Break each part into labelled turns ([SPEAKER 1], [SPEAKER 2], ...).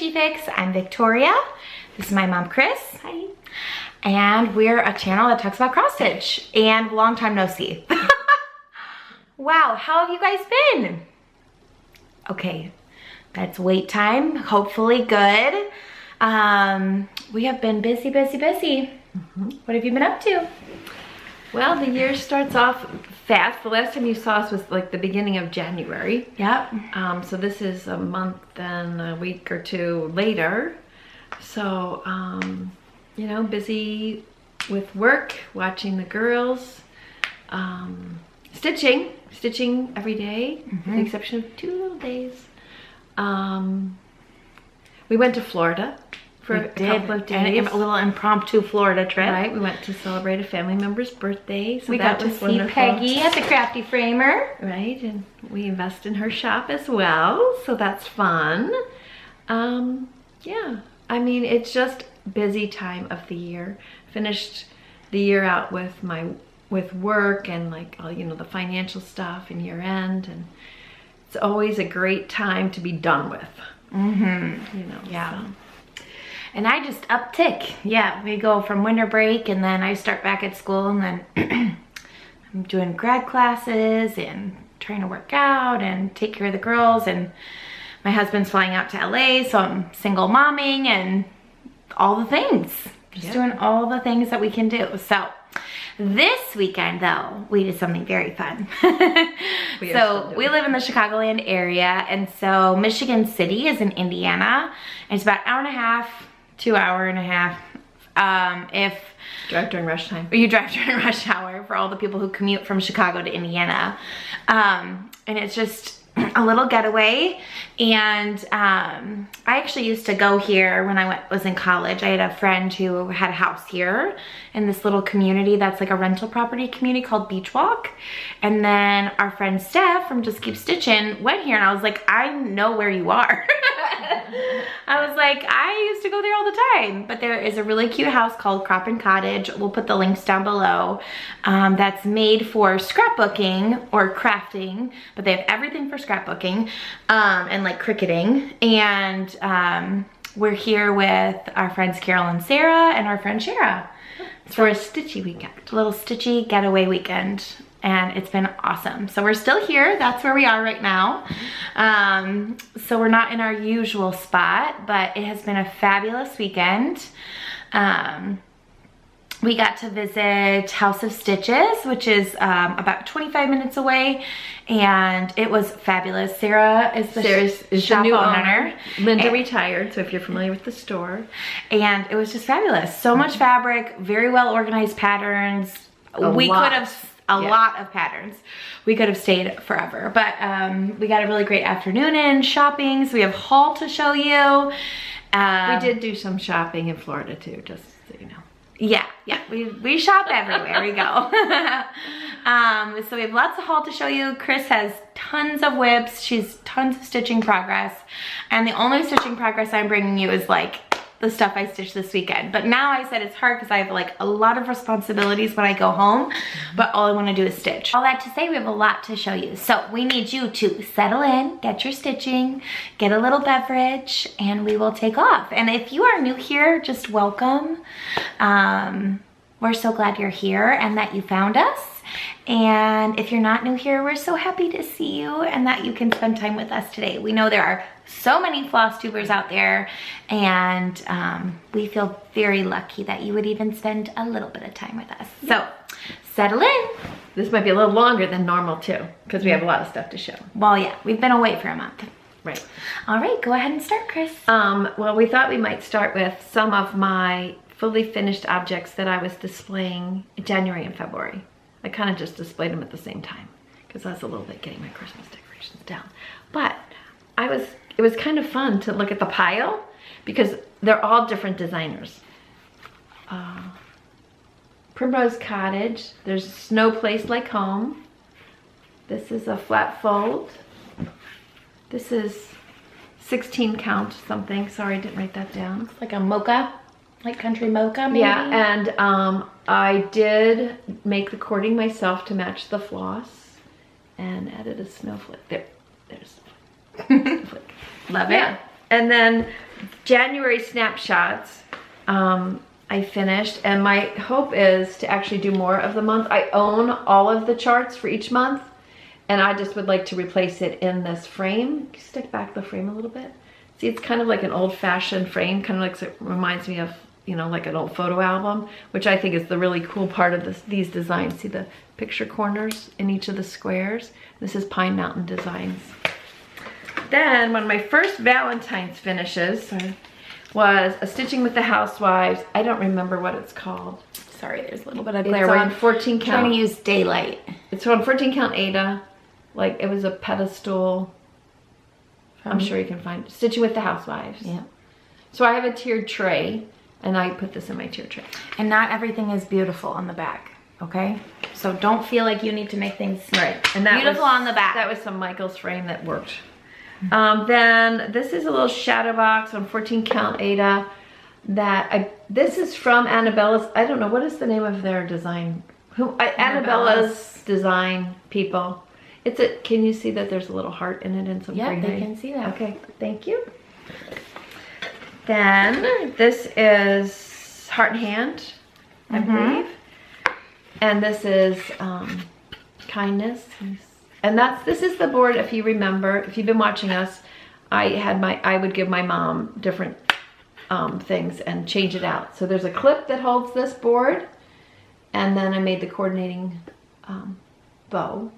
[SPEAKER 1] Stitchy Fix. I'm Victoria. This is my mom, Chris. Hi. And we're a channel that talks about cross stitch. And long time no see. Wow, how have you guys been? Okay, that's wait time. Hopefully good. We have been busy. What have you been up to?
[SPEAKER 2] Well, the year starts off fast. The last time you saw us was like the beginning of January.
[SPEAKER 1] Yep.
[SPEAKER 2] So this is a month and a week or two later. So, you know, busy with work, watching the girls, stitching every day, with the exception of 2 little days. We went to Florida for a couple of days.
[SPEAKER 1] A little impromptu Florida trip.
[SPEAKER 2] Right, we went to celebrate a family member's birthday. So
[SPEAKER 1] we got to see Peggy at the Crafty Framer.
[SPEAKER 2] Right, and we invest in her shop as well, so that's fun. Yeah, I mean, it's just busy time of the year. Finished the year out with work and like all, you know, the financial stuff and year end, and it's always a great time to be done with. You know,
[SPEAKER 1] yeah.
[SPEAKER 2] So.
[SPEAKER 1] And I just uptick. Yeah, we go from winter break and then I start back at school, and then I'm doing grad classes and trying to work out and take care of the girls, and my husband's flying out to LA, so I'm single momming and all the things. Just doing all the things that we can do. So this weekend though, we did something very fun. So we live in the Chicagoland area, and so Michigan City is in Indiana. And it's about an hour and a half, 2 hour and a half. If
[SPEAKER 2] Drive during rush time.
[SPEAKER 1] You drive during rush hour for all the people who commute from Chicago to Indiana. And it's just a little getaway. And I actually used to go here when I was in college. I had a friend who had a house here in this little community that's like a rental property community called Beach Walk. And then our friend Steph from Just Keep Stitching went here, and I was like, I know where you are. I was like, I used to go there all the time. But there is a really cute house called Crop and Cottage. We'll put the links down below. That's made for scrapbooking or crafting, but they have everything for scrapbooking and like cricketing. And we're here with our friends Carol and Sarah and our friend Shara
[SPEAKER 2] for a stitchy weekend.
[SPEAKER 1] A little stitchy getaway weekend. And it's been awesome. So we're still here. That's where we are right now. So we're not in our usual spot, but it has been a fabulous weekend. We got to visit House of Stitches, which is about 25 minutes away, and it was fabulous. Sarah is the shop
[SPEAKER 2] new
[SPEAKER 1] owner.
[SPEAKER 2] Linda retired, so if you're familiar with the store.
[SPEAKER 1] And it was just fabulous. So much fabric, very well organized patterns. A lot of patterns. We could have stayed forever, but we got a really great afternoon in shopping, so we have haul to show you.
[SPEAKER 2] We did do some shopping in Florida too, just so you know.
[SPEAKER 1] Yeah, we shop everywhere we go. So we have lots of haul to show you. Chris has tons of whips. She's tons of stitching progress, and the only stitching progress I'm bringing you is like the stuff I stitched this weekend. But now I said it's hard because I have like a lot of responsibilities when I go home, but all I want to do is stitch. All that to say, we have a lot to show you. So we need you to settle in, get your stitching, get a little beverage, and we will take off. And if you are new here, just welcome. We're so glad you're here and that you found us. And if you're not new here, we're so happy to see you and that you can spend time with us today. We know there are so many floss tubers out there, and we feel very lucky that you would even spend a little bit of time with us. So settle in.
[SPEAKER 2] This might be a little longer than normal too, because we have a lot of stuff to show.
[SPEAKER 1] Well, yeah, we've been away for a month.
[SPEAKER 2] Right.
[SPEAKER 1] All right, go ahead and start, Chris.
[SPEAKER 2] Well, we thought we might start with some of my fully finished objects that I was displaying in January and February. I kind of just displayed them at the same time because I was a little bit getting my Christmas decorations down. But it was kind of fun to look at the pile because they're all different designers. Primrose Cottage, there's Snow Place Like Home. This is a flat fold. This is 16 count something. Sorry, I didn't write that down.
[SPEAKER 1] Looks like a mocha, like country mocha maybe?
[SPEAKER 2] Yeah, and I did make the cording myself to match the floss and added a snowflake. There's snowflake.
[SPEAKER 1] Love
[SPEAKER 2] it. And then January snapshots I finished, and my hope is to actually do more of the month. I own all of the charts for each month, and I just would like to replace it in this frame. Stick back the frame a little bit. See, it's kind of like an old-fashioned frame, kind of like, it reminds me of, you know, like an old photo album, which I think is the really cool part of these designs. See the picture corners in each of the squares? This is Pine Mountain Designs. Then one of my first Valentine's finishes was a Stitching with the Housewives. I don't remember what it's called.
[SPEAKER 1] Sorry, there's a little bit of glare.
[SPEAKER 2] It's on 14 count.
[SPEAKER 1] Trying to use daylight.
[SPEAKER 2] It's on 14 count Ada. Like, it was a pedestal. I'm sure you can find it. Stitching with the Housewives.
[SPEAKER 1] Yeah.
[SPEAKER 2] So I have a tiered tray, and I put this in my tiered tray.
[SPEAKER 1] And not everything is beautiful on the back, okay? So don't feel like you need to make things
[SPEAKER 2] And that
[SPEAKER 1] beautiful on the back.
[SPEAKER 2] That was some Michael's frame that worked. Then this is a little shadow box on 14 count Ada this is from Annabella's. I don't know, what is the name of their design? Annabella's design people. Can you see that there's a little heart in it and some greenery?
[SPEAKER 1] Yeah, they can see that.
[SPEAKER 2] Okay, thank you. Then this is Heart and Hand, I believe. And this is Kindness. And this is the board, if you remember, if you've been watching us, I would give my mom different things and change it out. So there's a clip that holds this board, and then I made the coordinating bow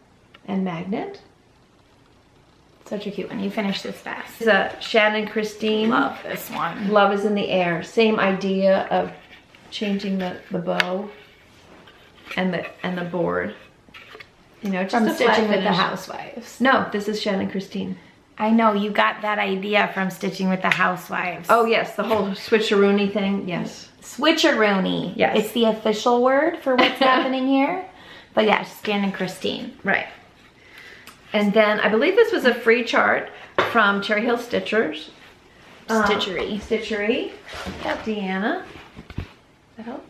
[SPEAKER 2] and magnet.
[SPEAKER 1] Such a cute one. You finished this fast.
[SPEAKER 2] This is a Shannon Christine.
[SPEAKER 1] Love this one.
[SPEAKER 2] Love is in the Air. Same idea of changing the bow and the board. You know, just
[SPEAKER 1] from
[SPEAKER 2] a flat
[SPEAKER 1] Stitching with the
[SPEAKER 2] finish.
[SPEAKER 1] Housewives.
[SPEAKER 2] No, this is Shannon Christine.
[SPEAKER 1] I know, you got that idea from Stitching with the Housewives.
[SPEAKER 2] Oh yes, the whole switcheroony thing, yes.
[SPEAKER 1] Switcheroony.
[SPEAKER 2] Yes.
[SPEAKER 1] It's the official word for what's happening here. But yeah, Shannon Christine.
[SPEAKER 2] Right. And then I believe this was a free chart from Cherry Hill Stitchers.
[SPEAKER 1] Stitchery.
[SPEAKER 2] Stitchery. Yep, Deanna. That help?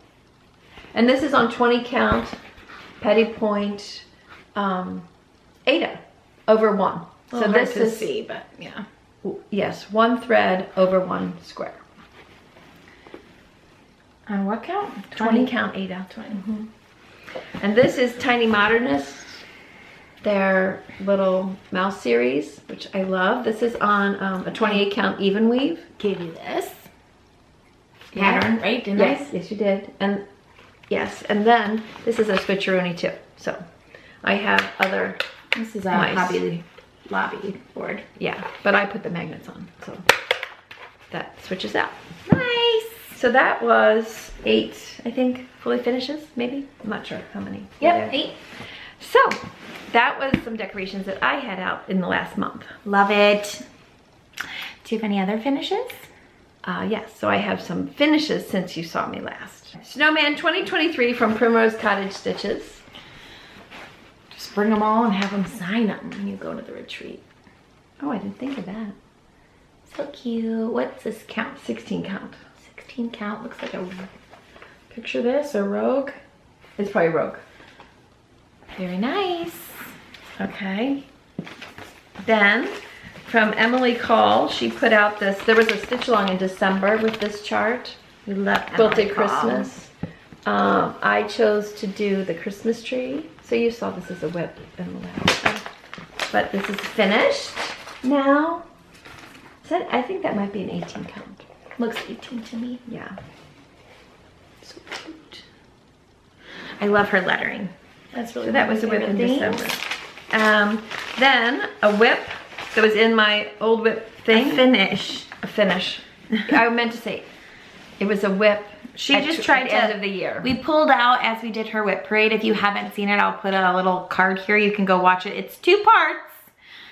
[SPEAKER 2] And this is on 20 count, petty point, Ada over 1.
[SPEAKER 1] So this is see, but yeah.
[SPEAKER 2] Yes, 1 thread over 1 square.
[SPEAKER 1] On what count?
[SPEAKER 2] 20 count Ada.
[SPEAKER 1] 20.
[SPEAKER 2] And this is Tiny Modernists, their little mouse series, which I love. This is on a 28 count even weave.
[SPEAKER 1] Gave you this
[SPEAKER 2] Yeah.
[SPEAKER 1] pattern, right? Didn't
[SPEAKER 2] Yes, yes you did. And yes, and then this is a switcheroony too. So I have other,
[SPEAKER 1] This is a
[SPEAKER 2] Nice.
[SPEAKER 1] Hobby Lobby board.
[SPEAKER 2] yeah, but I put the magnets on, so that switches out.
[SPEAKER 1] Nice.
[SPEAKER 2] So that was 8, I think, fully finishes, maybe? I'm not sure how many.
[SPEAKER 1] Yep, 8.
[SPEAKER 2] So that was some decorations that I had out in the last month.
[SPEAKER 1] Love it. Do you have any other finishes?
[SPEAKER 2] Yes, so I have some finishes since you saw me last. Snowman 2023 from Primrose Cottage Stitches.
[SPEAKER 1] Just bring them all and have them sign them when you go to the retreat.
[SPEAKER 2] Oh, I didn't think of that.
[SPEAKER 1] So cute. What's this count?
[SPEAKER 2] 16 count.
[SPEAKER 1] 16 count. Looks like a, picture this, a rogue.
[SPEAKER 2] It's probably Rogue.
[SPEAKER 1] Very nice.
[SPEAKER 2] Okay. Then from Emily Call, she put out this. There was a stitch along in December with this chart.
[SPEAKER 1] We love
[SPEAKER 2] Quilted Christmas. I chose to do the Christmas tree. So you saw this as a whip in the last. But this is finished now. I think that might be an 18 count.
[SPEAKER 1] Looks 18 to me.
[SPEAKER 2] Yeah.
[SPEAKER 1] So cute. I love her lettering. That's really
[SPEAKER 2] So that was a whip in
[SPEAKER 1] Thanks.
[SPEAKER 2] December. Then a whip that was in my old whip thing.
[SPEAKER 1] A finish.
[SPEAKER 2] A finish. I meant to say it was a whip.
[SPEAKER 1] She just tried
[SPEAKER 2] at
[SPEAKER 1] to
[SPEAKER 2] the end of the year.
[SPEAKER 1] We pulled out as we did her whip parade. If you haven't seen it, I'll put a little card here. You can go watch it. It's 2 parts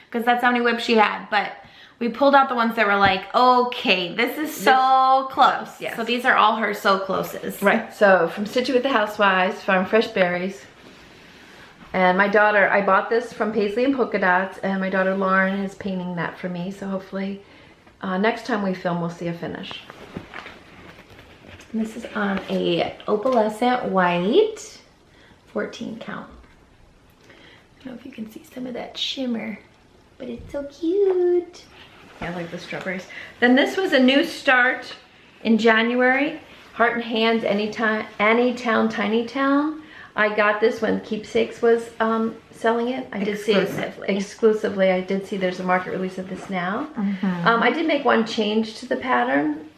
[SPEAKER 1] because that's how many whips she had. But we pulled out the ones that were like, okay, this is so close.
[SPEAKER 2] Yes.
[SPEAKER 1] So these are all her so closes.
[SPEAKER 2] Right. So from Stitchy with the Housewives, Farm Fresh Berries. And my daughter, I bought this from Paisley and Polka Dots, and my daughter Lauren is painting that for me. So hopefully next time we film, we'll see a finish.
[SPEAKER 1] And this is on a opalescent white, 14 count. I don't know if you can see some of that shimmer, but it's so cute.
[SPEAKER 2] Yeah, I like the strawberries. Then this was a new start in January. Heart and Hands Anytime, Anytown, Tiny Town. I got this when Keepsakes was selling it. I did see it exclusively. I did see there's a market release of this now. I did make one change to the pattern.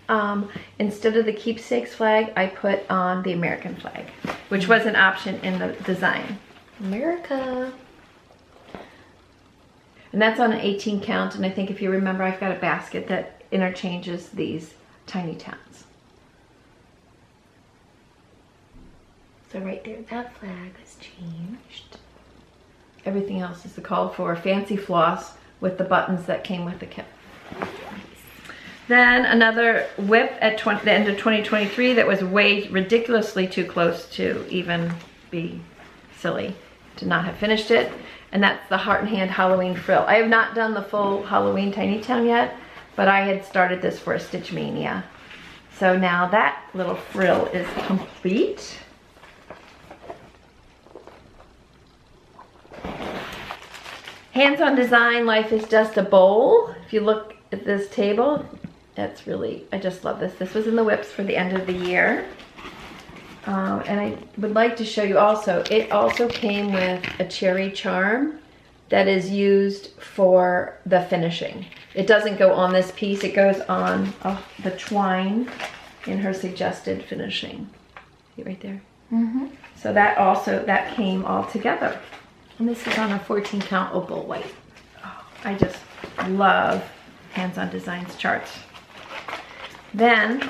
[SPEAKER 2] Instead of the Keepsakes flag, I put on the American flag, which was an option in the design.
[SPEAKER 1] America.
[SPEAKER 2] And that's on an 18 count. And I think if you remember, I've got a basket that interchanges these tiny towns.
[SPEAKER 1] So right there, that flag was changed.
[SPEAKER 2] Everything else is the call for fancy floss with the buttons that came with the kit. Then another whip at the end of 2023 that was way ridiculously too close to even be silly to not have finished it. And that's the Heart and Hand Halloween frill. I have not done the full Halloween Tiny Town yet, but I had started this for a Stitch Mania. So now that little frill is complete. Hands-on design, life is just a bowl. If you look at this table, that's really, I just love this. This was in the whips for the end of the year. And I would like to show you also, it also came with a cherry charm that is used for the finishing. It doesn't go on this piece, it goes on the twine in her suggested finishing. See right there? So that came all together.
[SPEAKER 1] And this is on a 14 count opal white.
[SPEAKER 2] Oh, I just love Hands-on Designs charts. Then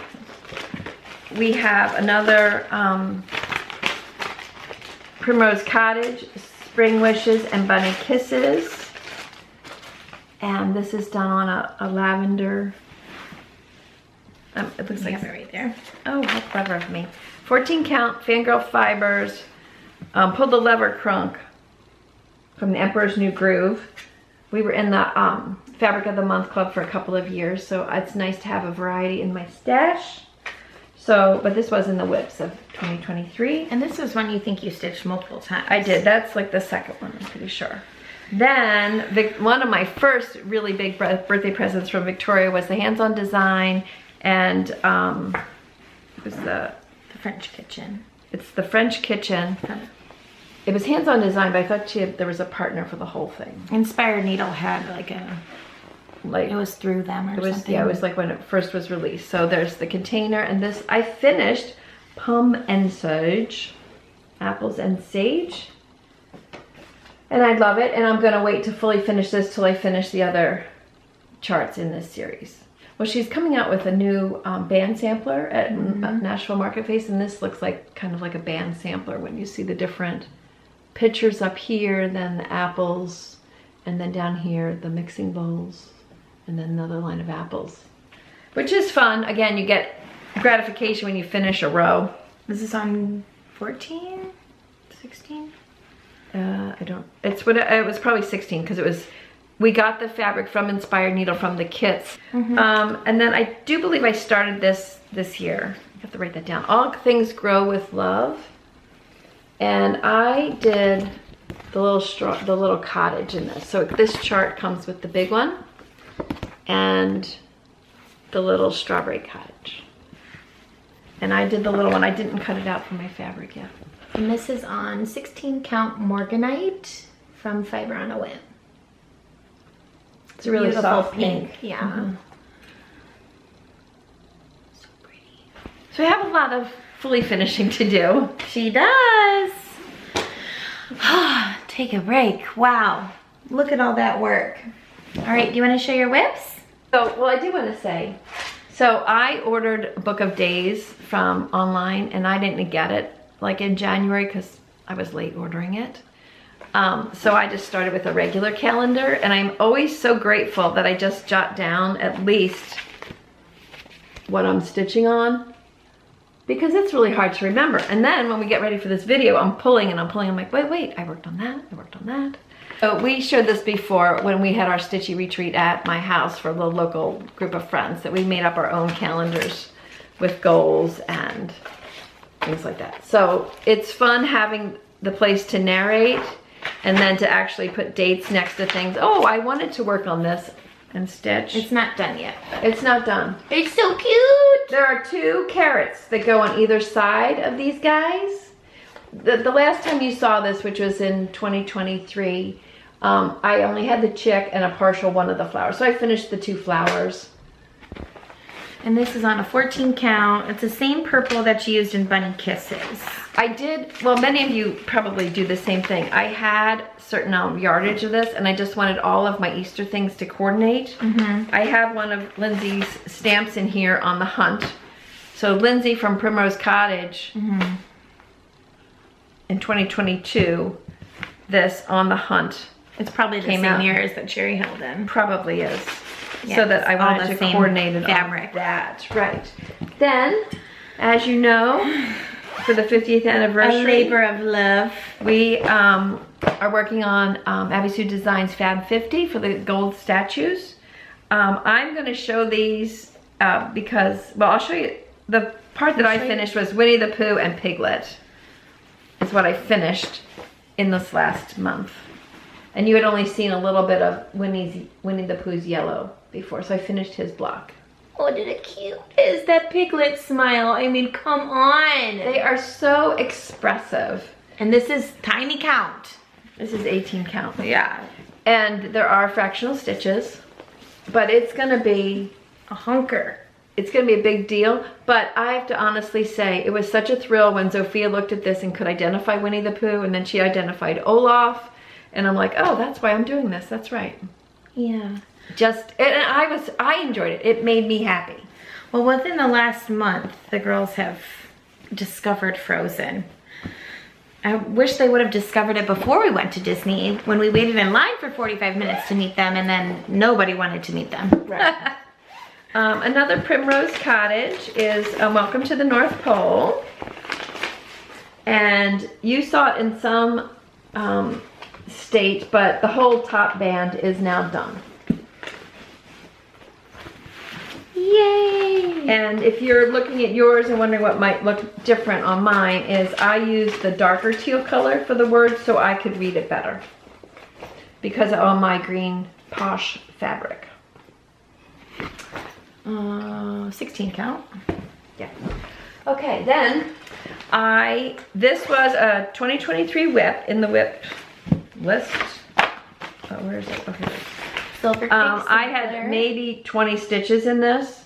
[SPEAKER 2] we have another Primrose Cottage, Spring Wishes, and Bunny Kisses. And this is done on a lavender. It looks like
[SPEAKER 1] it right there.
[SPEAKER 2] Oh, how clever of me. 14 count Fangirl Fibers. Pulled the lever crunk from the Emperor's New Groove. We were in the Fabric of the Month Club for a couple of years, so it's nice to have a variety in my stash. So, but this was in the whips of 2023.
[SPEAKER 1] And this is one you think you stitched multiple times.
[SPEAKER 2] I did. That's like the second one, I'm pretty sure. Then, one of my first really big birthday presents from Victoria was the Hands-on Design, and it was the
[SPEAKER 1] French Kitchen.
[SPEAKER 2] It's the French Kitchen. It was Hands-on Design, but I thought there was a partner for the whole thing.
[SPEAKER 1] Inspired Needle had it was through them or something.
[SPEAKER 2] Yeah, it was like when it first was released. So there's the container, and this, I finished Plum and Sage, Apples and Sage. And I love it, and I'm gonna wait to fully finish this till I finish the other charts in this series. Well, she's coming out with a new band sampler at Nashville Marketplace, and this looks like kind of like a band sampler when you see the different pictures up here, then the apples, and then down here the mixing bowls, and then another line of apples, which is fun. Again, you get gratification when you finish a row.
[SPEAKER 1] This is on 14, 16.
[SPEAKER 2] It was probably 16 because we got the fabric from Inspired Needle from the kits. And then I do believe I started this year. I have to write that down. All Things Grow with Love. And I did the little cottage in this. So this chart comes with the big one and the little strawberry cottage. And I did the little one. I didn't cut it out from my fabric yet.
[SPEAKER 1] And this is on 16 count Morganite from Fiber on a Whim.
[SPEAKER 2] It's a really soft pink.
[SPEAKER 1] Yeah. So pretty.
[SPEAKER 2] So we have a lot of fully finishing to do.
[SPEAKER 1] She does. Take a break. Wow. Look at all that work. All right, do you want to show your whips?
[SPEAKER 2] So, well, I do want to say, so I ordered a book of days from online, and I didn't get it like in January because I was late ordering it. So I just started with a regular calendar, and I'm always so grateful that I just jot down at least what I'm stitching on, because it's really hard to remember. And then when we get ready for this video, I'm pulling and I'm pulling. I'm like, wait, I worked on that, I worked on that. So we showed this before when we had our Stitchy retreat at my house for a little local group of friends, that we made up our own calendars with goals and things like that. So it's fun having the place to narrate and then to actually put dates next to things. Oh, I wanted to work on this. and stitch.
[SPEAKER 1] It's not done yet.
[SPEAKER 2] It's not done.
[SPEAKER 1] It's so cute.
[SPEAKER 2] There are 2 carrots that go on either side of these guys. The last time you saw this, which was in 2023, I only had the chick and a partial one of the flowers. So I finished the 2 flowers.
[SPEAKER 1] And this is on a 14 count. It's the same purple that you used in Bunny Kisses.
[SPEAKER 2] I did, well, many of you probably do the same thing. I had certain yardage of this, and I just wanted all of my Easter things to coordinate. I have one of Lindsay's stamps in here on the hunt. So Lindsay from Primrose Cottage in 2022, this on the hunt.
[SPEAKER 1] It's probably the same years that Cherry Hill did.
[SPEAKER 2] Probably is.
[SPEAKER 1] Yes,
[SPEAKER 2] so that I wanted to coordinate it
[SPEAKER 1] fabric.
[SPEAKER 2] on that. Right. Then, as you know, for the 50th anniversary,
[SPEAKER 1] a labor of love.
[SPEAKER 2] We are working on Abby Sue Designs Fab 50 for the gold statues. I'm going to show these because, well, I'll show you the part that I finished was Winnie the Pooh and Piglet. Is what I finished in this last month. And you had only seen a little bit of Winnie the Pooh's yellow before, so I finished his block.
[SPEAKER 1] Oh, did it cute is that Piglet smile. I mean, come on.
[SPEAKER 2] They are so expressive.
[SPEAKER 1] And this is tiny count.
[SPEAKER 2] This is 18 count.
[SPEAKER 1] Yeah.
[SPEAKER 2] And there are fractional stitches, but it's gonna be
[SPEAKER 1] a hunker.
[SPEAKER 2] It's gonna be a big deal, but I have to honestly say, it was such a thrill when Sophia looked at this and could identify Winnie the Pooh, and then she identified Olaf, and I'm like, oh, that's why I'm doing this, that's right.
[SPEAKER 1] Yeah.
[SPEAKER 2] And I enjoyed it. It made me happy.
[SPEAKER 1] Well, within the last month, the girls have discovered Frozen. I wish they would have discovered it before we went to Disney, when we waited in line for 45 minutes to meet them, and then nobody wanted to meet them.
[SPEAKER 2] Right. Another Primrose Cottage is Welcome to the North Pole. And you saw it in some state, but the whole top band is now done.
[SPEAKER 1] Yay!
[SPEAKER 2] And if you're looking at yours and wondering what might look different on mine, is I used the darker teal color for the words so I could read it better because of all my green posh fabric.
[SPEAKER 1] 16 count.
[SPEAKER 2] Yeah. Okay, then this was a 2023 whip in the whip list. Oh, where is it? Okay.
[SPEAKER 1] Silver
[SPEAKER 2] I had maybe 20 stitches in this.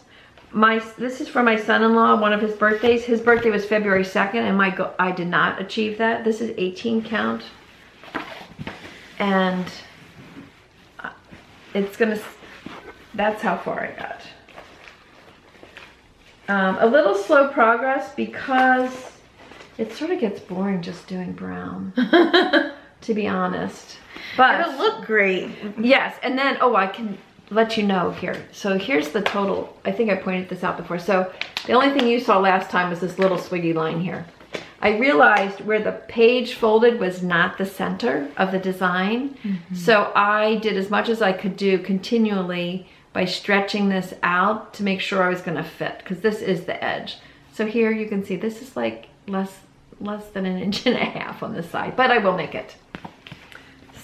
[SPEAKER 2] This is for my son-in-law, one of his birthdays. His birthday was February 2nd, and I did not achieve that. This is 18 count. And that's how far I got. A little slow progress because it sort of gets boring just doing brown, to be honest. But
[SPEAKER 1] it'll look great.
[SPEAKER 2] Yes, and then, I can let you know here. So here's the total. I think I pointed this out before. So the only thing you saw last time was this little swiggy line here. I realized where the page folded was not the center of the design. So I did as much as I could do continually by stretching this out to make sure I was gonna fit, because this is the edge. So here you can see this is like less than 1.5 inches on this side, but I will make it.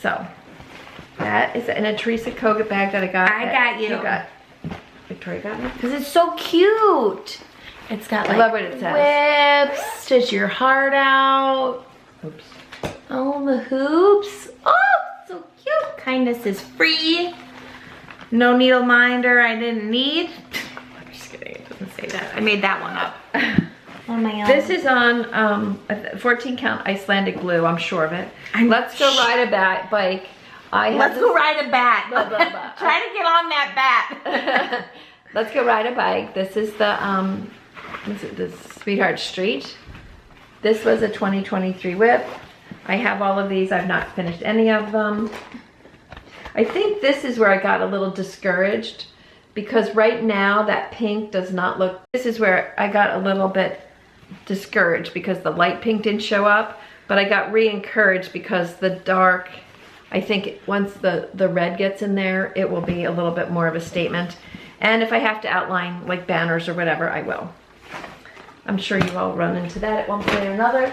[SPEAKER 2] So that is in a Teresa Kogut bag that I got.
[SPEAKER 1] I got you.
[SPEAKER 2] You got. Victoria got me?
[SPEAKER 1] Because it's so cute. It's got like
[SPEAKER 2] I love what it says.
[SPEAKER 1] whips, stitch your heart out.
[SPEAKER 2] Oops.
[SPEAKER 1] Oh, the hoops. Oh, so cute. Kindness is free. No needle minder I didn't need. I'm just kidding, it doesn't say that. I made that one up on my own.
[SPEAKER 2] This is on a 14 count Icelandic blue, I'm sure of it. Let's go ride a bike.
[SPEAKER 1] Let's go ride a bat.
[SPEAKER 2] Blah, blah, blah.
[SPEAKER 1] Try to get on that bat.
[SPEAKER 2] Let's go ride a bike. This is the Sweetheart Street. This was a 2023 whip. I have all of these. I've not finished any of them. I think this is where I got a little discouraged because right now that pink does not look, this is where I got a little bit discouraged because the light pink didn't show up, but I got re-encouraged because the dark, I think once the red gets in there, it will be a little bit more of a statement. And if I have to outline like banners or whatever, I will. I'm sure you all run into that at one point or another.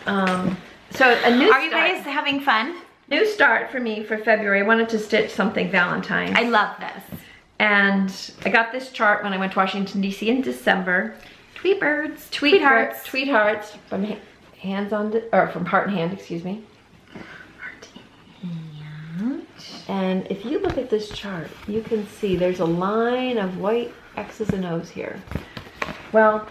[SPEAKER 2] So a new
[SPEAKER 1] Are you guys having fun?
[SPEAKER 2] New start for me for February. I wanted to stitch something Valentine's.
[SPEAKER 1] I love this.
[SPEAKER 2] And I got this chart when I went to Washington, D.C. in December.
[SPEAKER 1] Tweet birds.
[SPEAKER 2] Tweet hearts from from Heart and Hand, excuse me.
[SPEAKER 1] Heart and
[SPEAKER 2] And if you look at this chart, you can see there's a line of white X's and O's here. Well,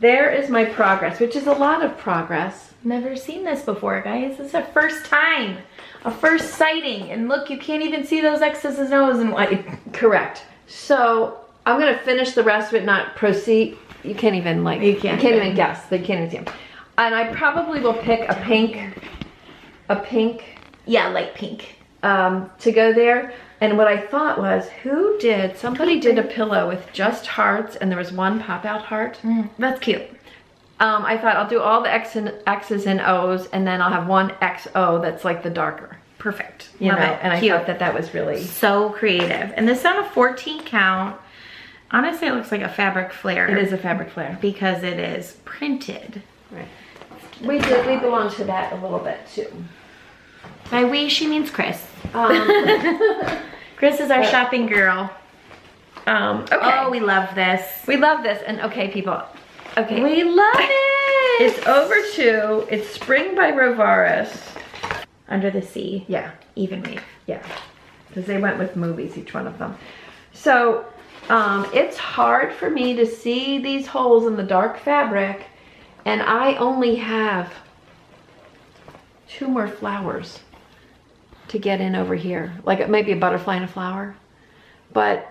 [SPEAKER 2] there is my progress, which is a lot of progress.
[SPEAKER 1] Never seen this before, guys. This is a first time. A first sighting. And look, you can't even see those X's and O's in white.
[SPEAKER 2] Correct. So I'm gonna finish the rest of it, not proceed. You can't even even guess. They can't even see them. And I probably will pick a pink.
[SPEAKER 1] Yeah, light pink.
[SPEAKER 2] To go there. And what I thought was, somebody did a pillow with just hearts and there was one pop out heart.
[SPEAKER 1] That's cute.
[SPEAKER 2] I thought I'll do all the X's and O's and then I'll have one XO that's like the darker.
[SPEAKER 1] Perfect.
[SPEAKER 2] You
[SPEAKER 1] Love
[SPEAKER 2] know,
[SPEAKER 1] it.
[SPEAKER 2] and I
[SPEAKER 1] Cute.
[SPEAKER 2] thought that was really
[SPEAKER 1] So creative. And this is on a 14 count. Honestly, it looks like a fabric flare.
[SPEAKER 2] It is a fabric flare.
[SPEAKER 1] Because it is printed.
[SPEAKER 2] Right. We belong to that a little bit too.
[SPEAKER 1] By we, she means Chris. Chris is our shopping girl.
[SPEAKER 2] Okay.
[SPEAKER 1] Oh, we love this.
[SPEAKER 2] We love this. And okay, people. Okay.
[SPEAKER 1] We love it.
[SPEAKER 2] It's over to, it's Spring by Rovaris.
[SPEAKER 1] Under the Sea.
[SPEAKER 2] Yeah.
[SPEAKER 1] Even weave.
[SPEAKER 2] Yeah. Because they went with movies, each one of them. So, it's hard for me to see these holes in the dark fabric. And I only have 2 more flowers to get in over here. Like it might be a butterfly and a flower. But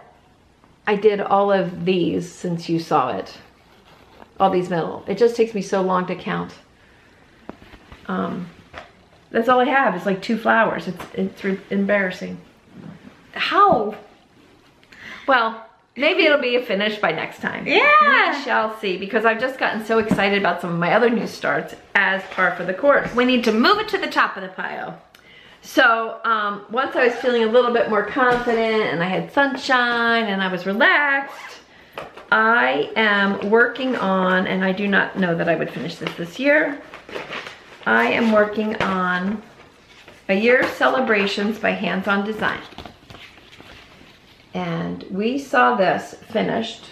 [SPEAKER 2] I did all of these since you saw it. All these middle. It just takes me so long to count. That's all I have. It's like 2 flowers. It's embarrassing.
[SPEAKER 1] How?
[SPEAKER 2] Well, maybe it'll be finished by next time.
[SPEAKER 1] Yeah.
[SPEAKER 2] We shall see, because I've just gotten so excited about some of my other new starts as par for the course.
[SPEAKER 1] We need to move it to the top of the pile.
[SPEAKER 2] So once I was feeling a little bit more confident and I had sunshine and I was relaxed, I am working on, and I do not know that I would finish this year, I am working on a year celebrations by Hands On Design. And we saw this finished.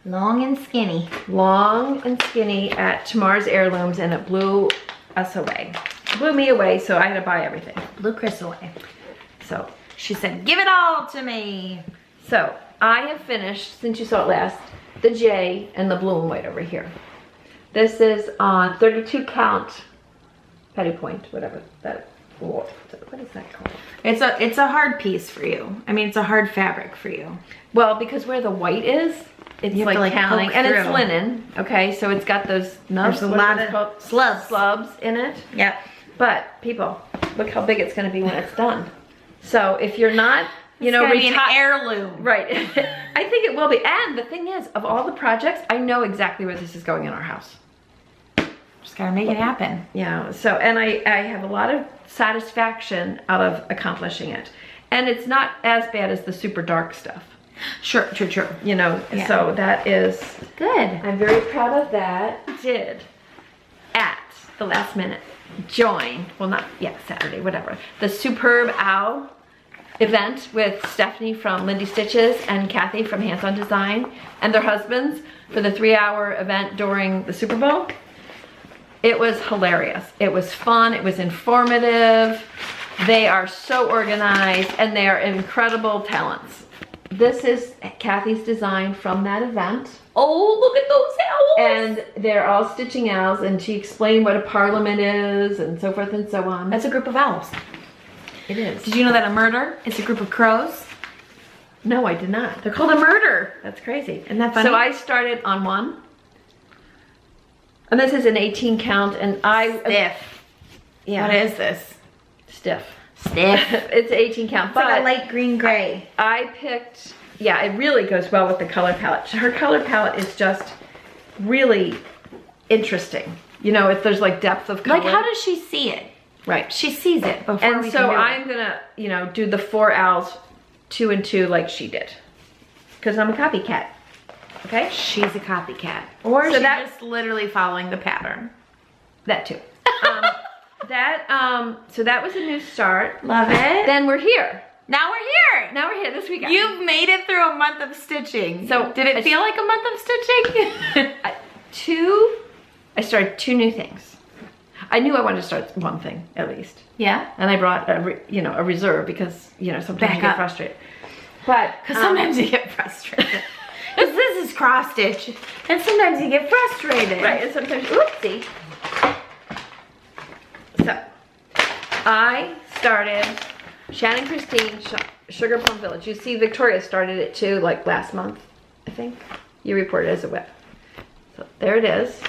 [SPEAKER 1] Long and skinny.
[SPEAKER 2] Long and skinny at Tamar's Heirlooms, and it blew us away. It blew me away, so I had to buy everything.
[SPEAKER 1] Blew Chris away.
[SPEAKER 2] So
[SPEAKER 1] she said, give it all to me.
[SPEAKER 2] So I have finished, since you saw it last, the J and the blue and white over here. This is on 32 count petty point, whatever that, what is that called?
[SPEAKER 1] It's a hard piece for you. I mean, it's a hard fabric for you.
[SPEAKER 2] Well, because where the white is, it's
[SPEAKER 1] You have
[SPEAKER 2] like
[SPEAKER 1] to, like,
[SPEAKER 2] counting,
[SPEAKER 1] poke
[SPEAKER 2] and it's
[SPEAKER 1] through.
[SPEAKER 2] linen, okay? So it's got those nubs,
[SPEAKER 1] There's a
[SPEAKER 2] what
[SPEAKER 1] lot
[SPEAKER 2] are
[SPEAKER 1] of
[SPEAKER 2] they called?
[SPEAKER 1] slubs
[SPEAKER 2] Slubs in it.
[SPEAKER 1] Yep.
[SPEAKER 2] But people, look how big it's gonna be when it's done. So if you're not, you know,
[SPEAKER 1] It's gonna be an heirloom.
[SPEAKER 2] right. I think it will be. And the thing is, of all the projects, I know exactly where this is going in our house.
[SPEAKER 1] Just gotta make it happen.
[SPEAKER 2] Yeah, so, and I have a lot of satisfaction out of accomplishing it. And it's not as bad as the super dark stuff.
[SPEAKER 1] Sure.
[SPEAKER 2] You know,
[SPEAKER 1] Yeah.
[SPEAKER 2] so that is,
[SPEAKER 1] Good.
[SPEAKER 2] I'm very proud of that. Did, at the last minute, join, well not, yeah, Saturday, whatever, the Superb Owl event with Stephanie from Lindy Stitches and Kathy from Hands On Design and their husbands for the 3-hour event during the Super Bowl. It was hilarious. It was fun. It was informative. They are so organized and they are incredible talents. This is Kathy's design from that event.
[SPEAKER 1] Oh, look at those owls.
[SPEAKER 2] And they're all stitching owls, and she explained what a parliament is and so forth and so on.
[SPEAKER 1] That's a group of owls.
[SPEAKER 2] It is.
[SPEAKER 1] Did you know that a murder is a group of crows?
[SPEAKER 2] No, I did not.
[SPEAKER 1] They're called a murder.
[SPEAKER 2] That's crazy.
[SPEAKER 1] Isn't that funny?
[SPEAKER 2] So I started on 1. And this is an 18 count, and I...
[SPEAKER 1] Stiff.
[SPEAKER 2] Yeah.
[SPEAKER 1] What is this?
[SPEAKER 2] Stiff.
[SPEAKER 1] Stiff.
[SPEAKER 2] It's 18 count,
[SPEAKER 1] It's
[SPEAKER 2] but
[SPEAKER 1] like a light green gray.
[SPEAKER 2] I picked, yeah, it really goes well with the color palette. Her color palette is just really interesting. You know, if there's like depth of color.
[SPEAKER 1] Like, how does she see it?
[SPEAKER 2] Right.
[SPEAKER 1] She sees it before
[SPEAKER 2] And
[SPEAKER 1] we
[SPEAKER 2] so
[SPEAKER 1] can do
[SPEAKER 2] I'm
[SPEAKER 1] it.
[SPEAKER 2] gonna, you know, do the 4 owls 2 and 2 like she did. Because I'm a copycat. Okay?
[SPEAKER 1] She's a copycat. Or
[SPEAKER 2] So
[SPEAKER 1] she's
[SPEAKER 2] that-
[SPEAKER 1] just literally following the pattern.
[SPEAKER 2] That too. So that was a new start.
[SPEAKER 1] Love it.
[SPEAKER 2] Then we're here.
[SPEAKER 1] Now we're here.
[SPEAKER 2] Now we're here this weekend.
[SPEAKER 1] You've made it through a month of stitching.
[SPEAKER 2] So
[SPEAKER 1] did it feel like a month of stitching?
[SPEAKER 2] I started 2 new things. I knew I wanted to start one thing at least.
[SPEAKER 1] Yeah.
[SPEAKER 2] And I brought a reserve because sometimes you get frustrated. But
[SPEAKER 1] because sometimes you get frustrated. Because this is cross stitch, and sometimes you get frustrated.
[SPEAKER 2] Right. And sometimes oopsie. So I started Shannon Christine Sugar Plum Village. You see Victoria started it too, like last month, I think. You reported as a whip. So there it is.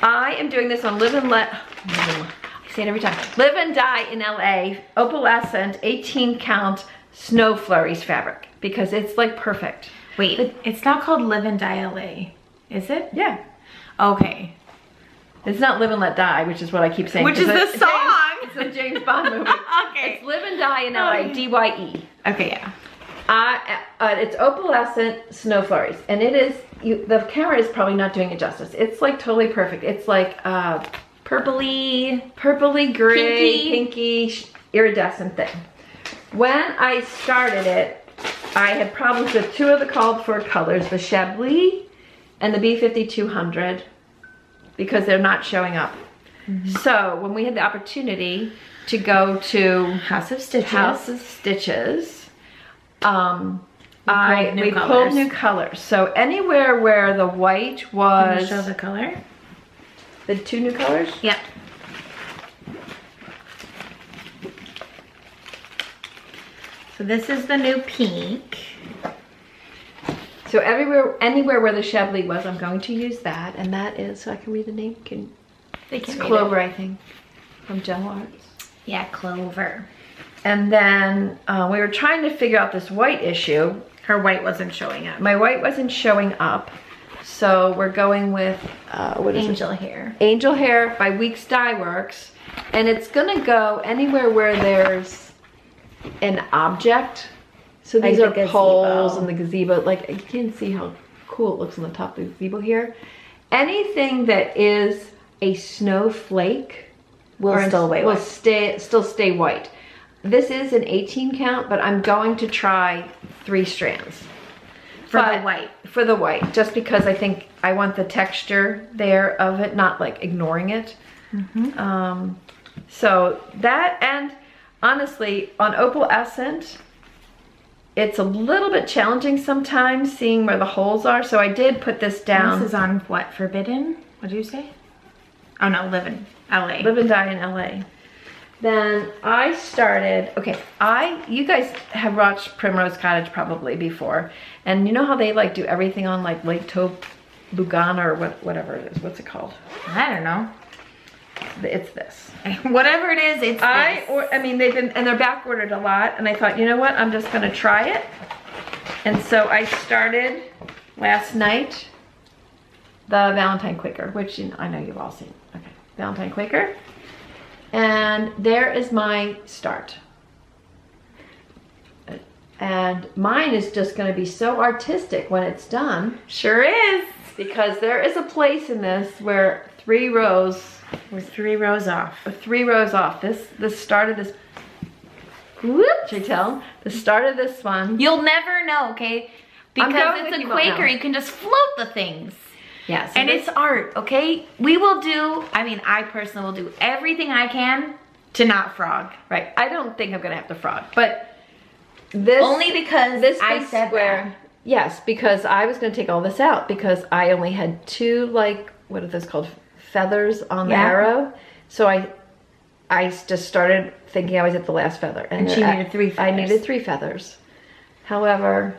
[SPEAKER 2] I am doing this on Live and Let, I say it every time, Live and Die in LA, opalescent 18 count snow flurries fabric, because it's like perfect.
[SPEAKER 1] Wait, it's not called Live and Die LA, is it?
[SPEAKER 2] Yeah.
[SPEAKER 1] Okay.
[SPEAKER 2] It's not Live and Let Die, which is what I keep saying.
[SPEAKER 1] Which is the song.
[SPEAKER 2] It's a James Bond movie.
[SPEAKER 1] Okay.
[SPEAKER 2] It's Live and Die in LA, DYE.
[SPEAKER 1] Okay, yeah.
[SPEAKER 2] It's opalescent snow flurries, and it is, the camera is probably not doing it justice. It's like totally perfect. It's like purpley gray, pinky iridescent thing. When I started it, I had problems with 2 of the called for colors, the Chablis and the B5200, because they're not showing up. So when we had the opportunity to go to House of Stitches, we pulled new colors. So anywhere where the white was,
[SPEAKER 1] show the color.
[SPEAKER 2] The 2 new colors.
[SPEAKER 1] Yep. So this is the new pink.
[SPEAKER 2] So anywhere where the Chablis was, I'm going to use that, and that is, so I can read the name. It's Clover, I think, from Gentle Arts.
[SPEAKER 1] Yeah, Clover.
[SPEAKER 2] And then we were trying to figure out this white issue.
[SPEAKER 1] Her white wasn't showing up.
[SPEAKER 2] My white wasn't showing up. So we're going with, what is
[SPEAKER 1] Angel Hair.
[SPEAKER 2] Angel Hair by Weeks Dye Works. And it's gonna go anywhere where there's an object. So these
[SPEAKER 1] Like
[SPEAKER 2] are poles and the gazebo. Like, you can see how cool it looks on the top of the gazebo here. Anything that is a snowflake
[SPEAKER 1] will
[SPEAKER 2] still stay white. This is an 18 count, but I'm going to try 3 strands.
[SPEAKER 1] For the white.
[SPEAKER 2] For the white, just because I think I want the texture there of it, not like ignoring it. So that, and honestly, on opalescent, it's a little bit challenging sometimes seeing where the holes are. So I did put this down.
[SPEAKER 1] This is on what, Forbidden? What did you say? Oh no, Live in LA.
[SPEAKER 2] Live and Die in LA. Then I started, okay, you guys have watched Primrose Cottage probably before. And you know how they like do everything on like Lake Lugana or whatever it is. What's it called?
[SPEAKER 1] I don't know.
[SPEAKER 2] It's this.
[SPEAKER 1] Whatever it is, it's this.
[SPEAKER 2] I mean, they're back ordered a lot, and I thought, you know what, I'm just gonna try it. And so I started last night the Valentine Quaker, which I know you've all seen. Okay, Valentine Quaker. And there is my start. And mine is just gonna be so artistic when it's done.
[SPEAKER 1] Sure is.
[SPEAKER 2] Because there is a place in this where 3 rows.
[SPEAKER 1] We're 3 rows off.
[SPEAKER 2] 3 rows off. The start of this. Whoop, should I tell? The start of this one.
[SPEAKER 1] You'll never know, okay? Because it's a Quaker, you can just float the things.
[SPEAKER 2] Yes.
[SPEAKER 1] And it's art, okay? We will do, I personally will do everything I can to not frog.
[SPEAKER 2] Right. I don't think I'm gonna have to frog, but this.
[SPEAKER 1] Only because I said
[SPEAKER 2] square. That. Yes, because I was gonna take all this out because I only had 2, like, what are those called? Feathers on the arrow. So I just started thinking I was at the last feather.
[SPEAKER 1] And she needed 3 feathers.
[SPEAKER 2] I needed 3 feathers. However,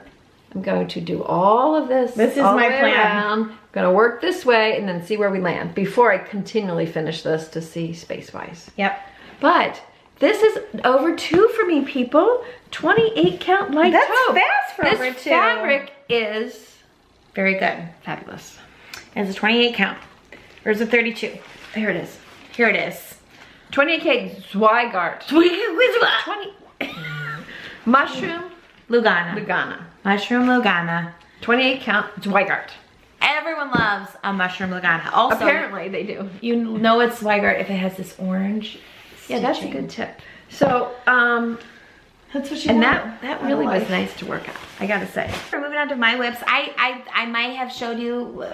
[SPEAKER 2] I'm going to do all of this.
[SPEAKER 1] This is my plan.
[SPEAKER 2] Around. I'm gonna work this way and then see where we land before I continually finish this to see space-wise.
[SPEAKER 1] Yep.
[SPEAKER 2] But this is over 2 for me, people. 28 count light
[SPEAKER 1] That's
[SPEAKER 2] taupe.
[SPEAKER 1] fast for over 2.
[SPEAKER 2] This fabric is
[SPEAKER 1] very good.
[SPEAKER 2] Fabulous.
[SPEAKER 1] It's a 28 count. Or is it 32?
[SPEAKER 2] Here it is.
[SPEAKER 1] Here it is.
[SPEAKER 2] 28K Zweigart. 20. Mushroom
[SPEAKER 1] Lugana. Mushroom Lugana.
[SPEAKER 2] 28 count Zweigart.
[SPEAKER 1] Everyone loves a mushroom Lugana. Also,
[SPEAKER 2] apparently they do.
[SPEAKER 1] You know it's Zweigart if it has this orange
[SPEAKER 2] Yeah, that's a good tip. So,
[SPEAKER 1] that's what you
[SPEAKER 2] and
[SPEAKER 1] want.
[SPEAKER 2] that really was nice to work on, I gotta say.
[SPEAKER 1] We're moving on to my whips. I might have showed you,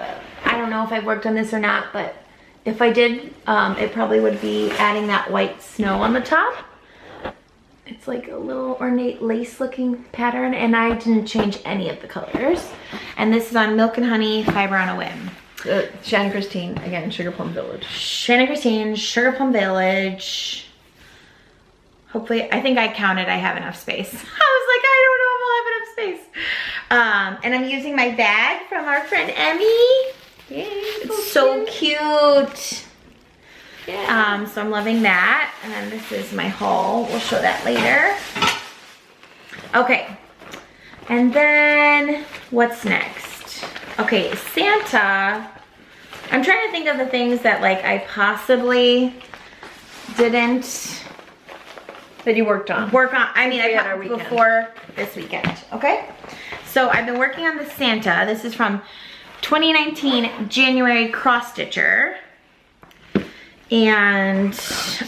[SPEAKER 1] I don't know if I've worked on this or not, but if I did, it probably would be adding that white snow on the top. It's like a little ornate lace looking pattern, and I didn't change any of the colors. And this is on Milk and Honey Fiber on a Whim.
[SPEAKER 2] Shannon Christine, again, Sugar Plum Village.
[SPEAKER 1] Shannon Christine, Sugar Plum Village. Hopefully, I think I counted, I have enough space. I was like, I don't know if I'll have enough space. And I'm using my bag from our friend Emmy.
[SPEAKER 2] Yay,
[SPEAKER 1] It's so cute.
[SPEAKER 2] Yeah.
[SPEAKER 1] So I'm loving that. And then this is my haul. We'll show that later. Okay. And then what's next? Okay, Santa. I'm trying to think of the things that like I possibly didn't
[SPEAKER 2] That you worked on.
[SPEAKER 1] I mean, before this weekend, okay? So I've been working on the Santa. This is from 2019 January cross stitcher. And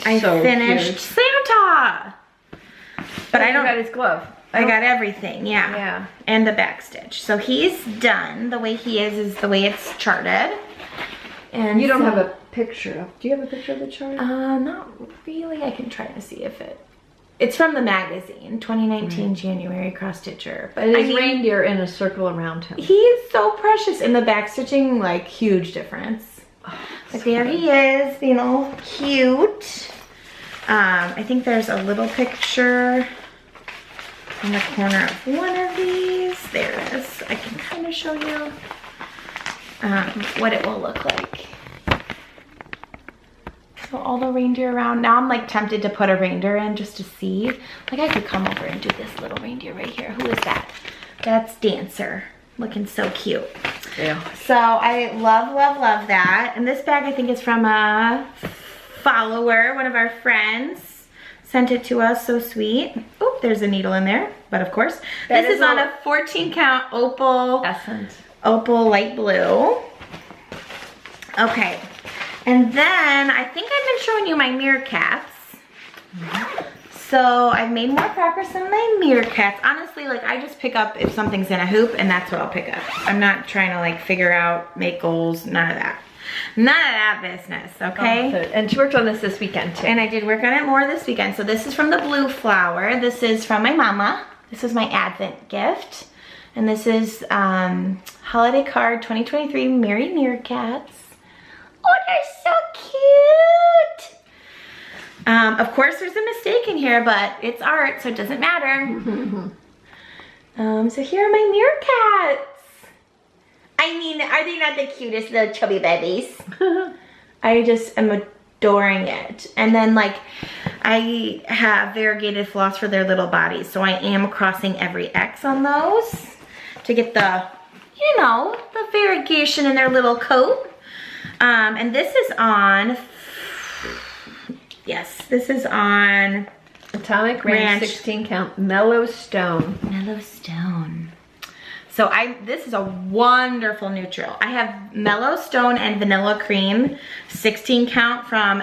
[SPEAKER 1] I finished
[SPEAKER 2] cute.
[SPEAKER 1] Santa. But I don't
[SPEAKER 2] got his glove.
[SPEAKER 1] I got everything, yeah.
[SPEAKER 2] Yeah.
[SPEAKER 1] And the back stitch. So he's done. The way he is the way it's charted. And
[SPEAKER 2] you don't have a picture of, do you have a picture of the chart?
[SPEAKER 1] Not really. I can try to see if it's from the magazine, 2019 January cross stitcher.
[SPEAKER 2] But his reindeer in a circle around him.
[SPEAKER 1] He's so precious in the back stitching, like huge difference.
[SPEAKER 2] Oh,
[SPEAKER 1] But there he is, being all cute. I think there's a little picture in the corner of one of these. There it is. I can kind of show you what it will look like. So all the reindeer around. Now I'm like tempted to put a reindeer in just to see. Like I could come over and do this little reindeer right here. Who is that? That's Dancer. Looking so cute.
[SPEAKER 2] Yeah.
[SPEAKER 1] So I love, love, love that. And this bag I think is from a follower, one of our friends. Sent it to us, so sweet. Oh, there's a needle in there. But of course, this is on a 14 count opal.
[SPEAKER 2] Essence.
[SPEAKER 1] Opal light blue. Okay. And then I think I've been showing you my meerkats. So I've made more progress on my meerkats. Honestly, like I just pick up if something's in a hoop and that's what I'll pick up. I'm not trying to like figure out, make goals, none of that. None of that business, okay?
[SPEAKER 2] Oh, and she worked on this weekend too.
[SPEAKER 1] And I did work on it more this weekend. So this is from the Blue Flower. This is from my mama. This is my Advent gift. And this is holiday card 2023 Merry Meerkats. Oh, they're so cute. Of course, there's a mistake in here, but it's art, so it doesn't matter. So here are my meerkats. I mean, are they not the cutest little chubby babies? I just am adoring it. And then like, I have variegated floss for their little bodies, so I am crossing every X on those to get the, you know, the variegation in their little coat. And this is on, yes, this is on
[SPEAKER 2] Atomic Ranch 16 count Mellow Stone.
[SPEAKER 1] Mellow Stone. So this is a wonderful neutral. I have Mellow Stone and Vanilla Cream 16 count from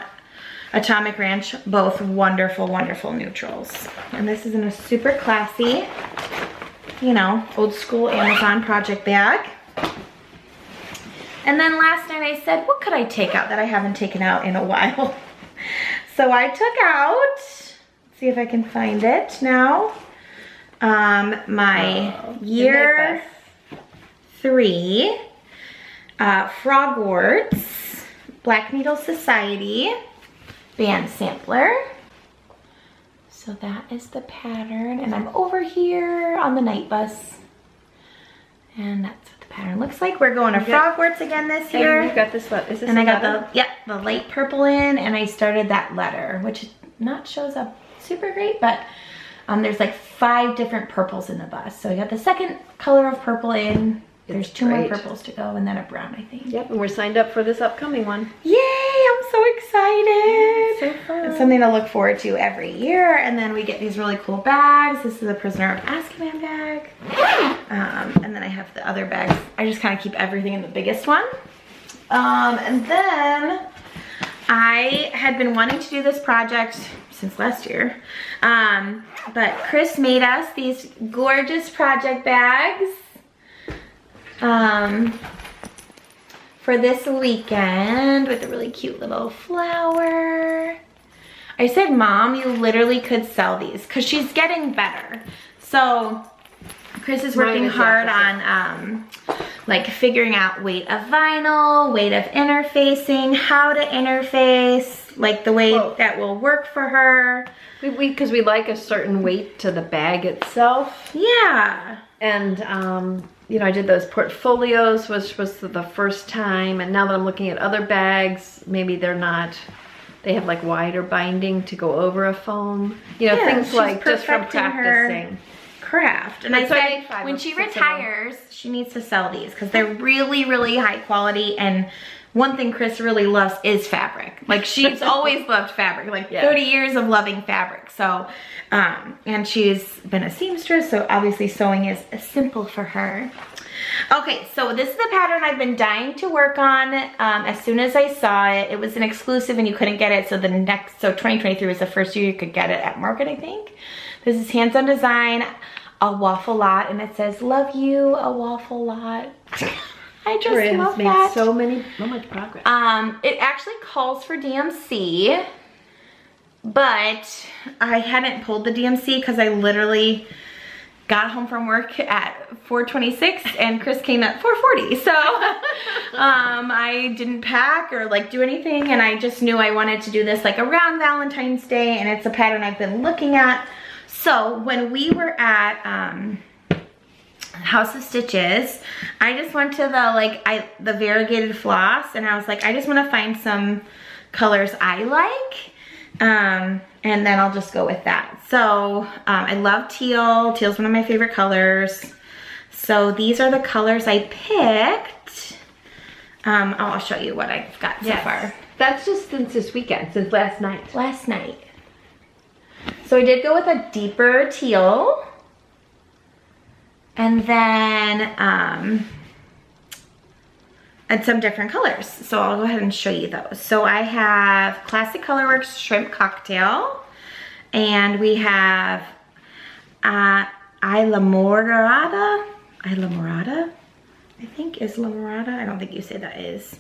[SPEAKER 1] Atomic Ranch, both wonderful, wonderful neutrals. And this is in a super classy, you know, old school Amazon project bag. And then last night I said, what could I take out that I haven't taken out in a while? So I took out, let's see if I can find it now, my year 3 Frogwarts Black Needle Society band sampler. So that is the pattern, and I'm over here on the night bus. And that's what the pattern looks like. We're going to Frogwarts again this year.
[SPEAKER 2] And you got this, is this
[SPEAKER 1] and I got the light purple in, and I started that letter, which not shows up super great, but there's like 5 different purples in the bus. So I got the second color of purple in. There's 2 more purples to go, and then a brown, I think.
[SPEAKER 2] Yep, and we're signed up for this upcoming one.
[SPEAKER 1] Yay, I'm so excited.
[SPEAKER 2] So fun.
[SPEAKER 1] It's something to look forward to every year. And then we get these really cool bags. This is a Prisoner of Azkaban bag. And then I have the other bags. I just kind of keep everything in the biggest one. And then I had been wanting to do this project since last year, but Chris made us these gorgeous project bags for this weekend with a really cute little flower. I said, Mom, you literally could sell these because she's getting better. So Chris is working hard on like figuring out weight of vinyl, weight of interfacing, how to interface, like the way that will work for her.
[SPEAKER 2] Because we like a certain weight to the bag itself.
[SPEAKER 1] Yeah.
[SPEAKER 2] And you know, I did those portfolios, which was the first time, and now that I'm looking at other bags, maybe they're not, they have like wider binding to go over a foam. You know, things like just from practicing.
[SPEAKER 1] Craft. And I said when she retires, she needs to sell these because they're really, really high quality. And one thing Chris really loves is fabric. Like she's always loved fabric, like 30 years of loving fabric. So, and she's been a seamstress, so obviously sewing is simple for her. Okay, so this is the pattern I've been dying to work on. As soon as I saw it, it was an exclusive and you couldn't get it. So so 2023 was the first year you could get it at Market, I think. This is Hands On Design, a waffle lot, and it says, love you, a waffle lot. I just love that.
[SPEAKER 2] So much progress.
[SPEAKER 1] It actually calls for DMC, but I hadn't pulled the DMC because I literally got home from work at 4:26 and Chris came at 4:40. So I didn't pack or like do anything, and I just knew I wanted to do this like around Valentine's Day, and it's a pattern I've been looking at. So when we were at House of Stitches, I just went to the variegated floss, and I was like, I just want to find some colors I like, and then I'll just go with that. So I love teal. Teal's one of my favorite colors. So these are the colors I picked. I'll show you what I've got so far.
[SPEAKER 2] That's just since this weekend, since last night.
[SPEAKER 1] Last night. So I did go with a deeper teal. And then and some different colors. So I'll go ahead and show you those. So I have Classic Colorworks Shrimp Cocktail, and we have Isla Morada, I think is La Morada. I don't think you say that is.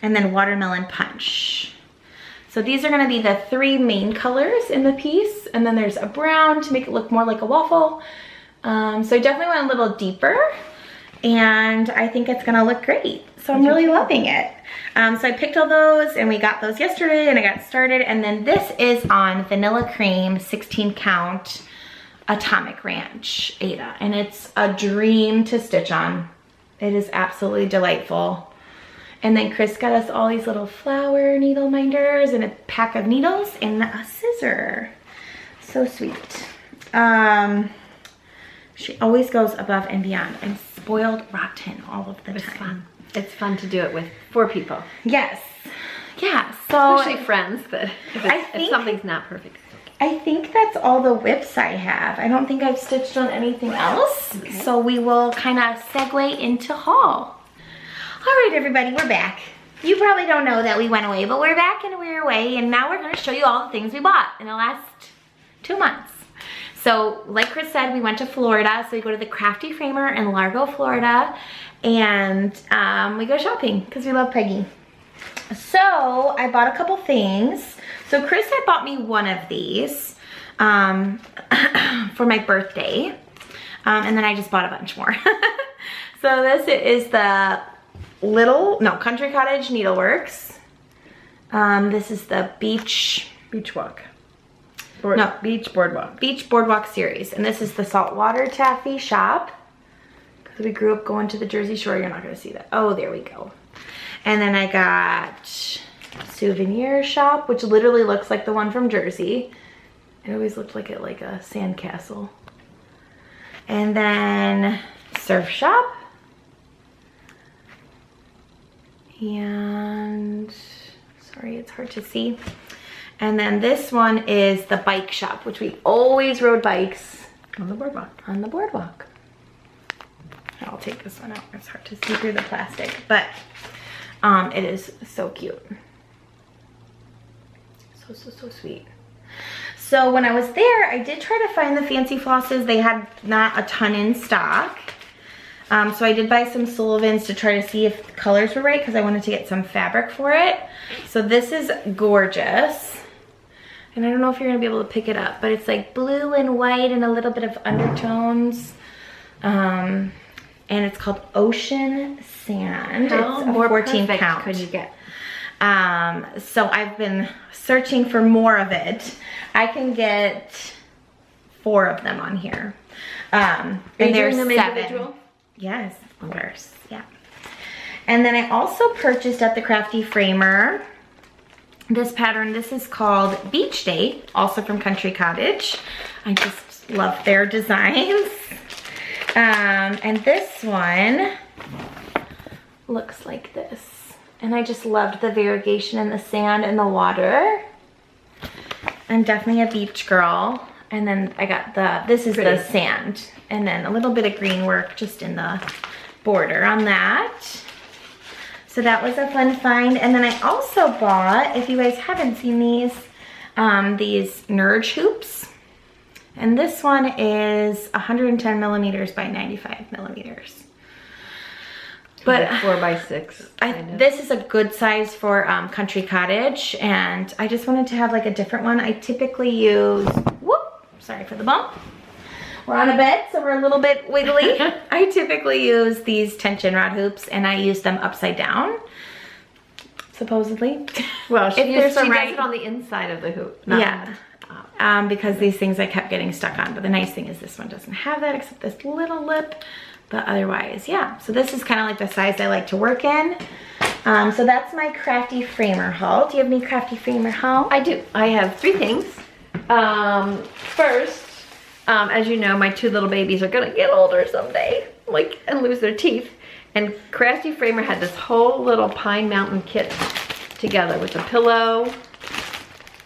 [SPEAKER 1] And then Watermelon Punch. So these are gonna be the three main colors in the piece. And then there's a brown to make it look more like a waffle. So I definitely went a little deeper, and I think it's gonna look great. So I'm really loving it. So I picked all those, and we got those yesterday, and I got started. And then this is on Vanilla Cream 16 count Atomic Ranch Ada, and it's a dream to stitch on. It is absolutely delightful. And then Chris got us all these little flower needle minders and a pack of needles and a scissor. So sweet. She always goes above and beyond. I'm spoiled rotten all of the time.
[SPEAKER 2] Fun. It's fun to do it with 4 people.
[SPEAKER 1] Yes. Yeah. So
[SPEAKER 2] especially friends. That if something's not perfect, it's okay.
[SPEAKER 1] I think that's all the whips I have. I don't think I've stitched on anything else. Okay. So we will kind of segue into haul. All right, everybody, we're back. You probably don't know that we went away, but we're back and we're away, and now we're going to show you all the things we bought in the last 2 months. So, like Chris said, we went to Florida, so we go to the Crafty Framer in Largo, Florida, and we go shopping because we love Peggy. So, I bought a couple things. So, Chris had bought me one of these for my birthday, and then I just bought a bunch more. So, this is the Country Cottage Needleworks. This is the Beach Boardwalk. Beach Boardwalk series. And this is the Saltwater Taffy Shop. Because we grew up going to the Jersey Shore. You're not going to see that. Oh, there we go. And then I got Souvenir Shop, which literally looks like the one from Jersey. It always looked like a sandcastle. And then Surf Shop. And sorry, it's hard to see. And then this one is the Bike Shop, which we always rode bikes on the boardwalk. I'll take this one out. It's hard to see through the plastic, but it is so cute.
[SPEAKER 2] So sweet.
[SPEAKER 1] So when I was there, I did try to find the fancy flosses. They had not a ton in stock. So I did buy some Sullivan's to try to see if the colors were right because I wanted to get some fabric for it. So this is gorgeous. And I don't know if you're gonna be able to pick it up, but it's like blue and white and a little bit of undertones. And it's called Ocean Sand.
[SPEAKER 2] How
[SPEAKER 1] it's a
[SPEAKER 2] more
[SPEAKER 1] 14
[SPEAKER 2] perfect
[SPEAKER 1] count.
[SPEAKER 2] could you get?
[SPEAKER 1] So I've been searching for more of it. I can get 4 of them on here. And there's 7.
[SPEAKER 2] Individual?
[SPEAKER 1] Yes, of course, yeah. And then I also purchased at the Crafty Framer this pattern. This is called Beach Day, also from Country Cottage. I just love their designs. And this one looks like this. And I just loved the variegation in the sand and the water. I'm definitely a beach girl. And then I got this is the sand. And then a little bit of green work just in the border on that. So that was a fun find. And then I also bought, if you guys haven't seen these Nerge hoops. And this one is 110 millimeters by 95 millimeters. But
[SPEAKER 2] like 4x6.
[SPEAKER 1] This is a good size for Country Cottage, and I just wanted to have like a different one. I typically use, sorry for the bump. We're on a bed, so we're a little bit wiggly. I typically use these tension rod hoops, and I use them upside down, supposedly.
[SPEAKER 2] Well, she
[SPEAKER 1] does
[SPEAKER 2] it on the inside of the hoop.
[SPEAKER 1] Yeah. Because these things I kept getting stuck on. But the nice thing is this one doesn't have that except this little lip. But otherwise, yeah. So this is kind of like the size I like to work in. So that's my Crafty Framer haul. Do you have any Crafty Framer haul?
[SPEAKER 2] I do. I have 3 things. First, as you know, my 2 little babies are gonna get older someday, and lose their teeth. And Crafty Framer had this whole little Pine Mountain kit together with a pillow,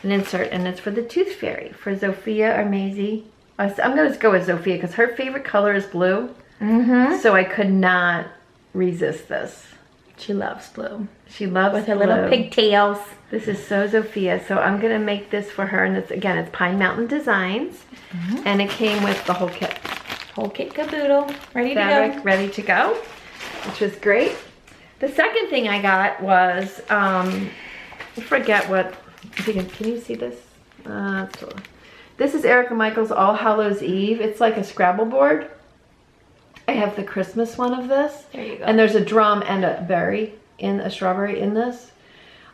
[SPEAKER 2] an insert, and it's for the Tooth Fairy, for Zofia or Maisie. I'm gonna just go with Zofia because her favorite color is blue. So I could not resist this.
[SPEAKER 1] She loves blue.
[SPEAKER 2] She loves
[SPEAKER 1] with her little pigtails.
[SPEAKER 2] This is so Zofia. So I'm gonna make this for her, and it's Pine Mountain Designs, and it came with the whole kit.
[SPEAKER 1] Whole kit caboodle, ready
[SPEAKER 2] to go, which was great. The second thing I got was I forget what. Can you see this? This is Erica Michaels All Hallows Eve. It's like a Scrabble board. I have the Christmas one of this.
[SPEAKER 1] There you go.
[SPEAKER 2] And there's a drum and a strawberry in this.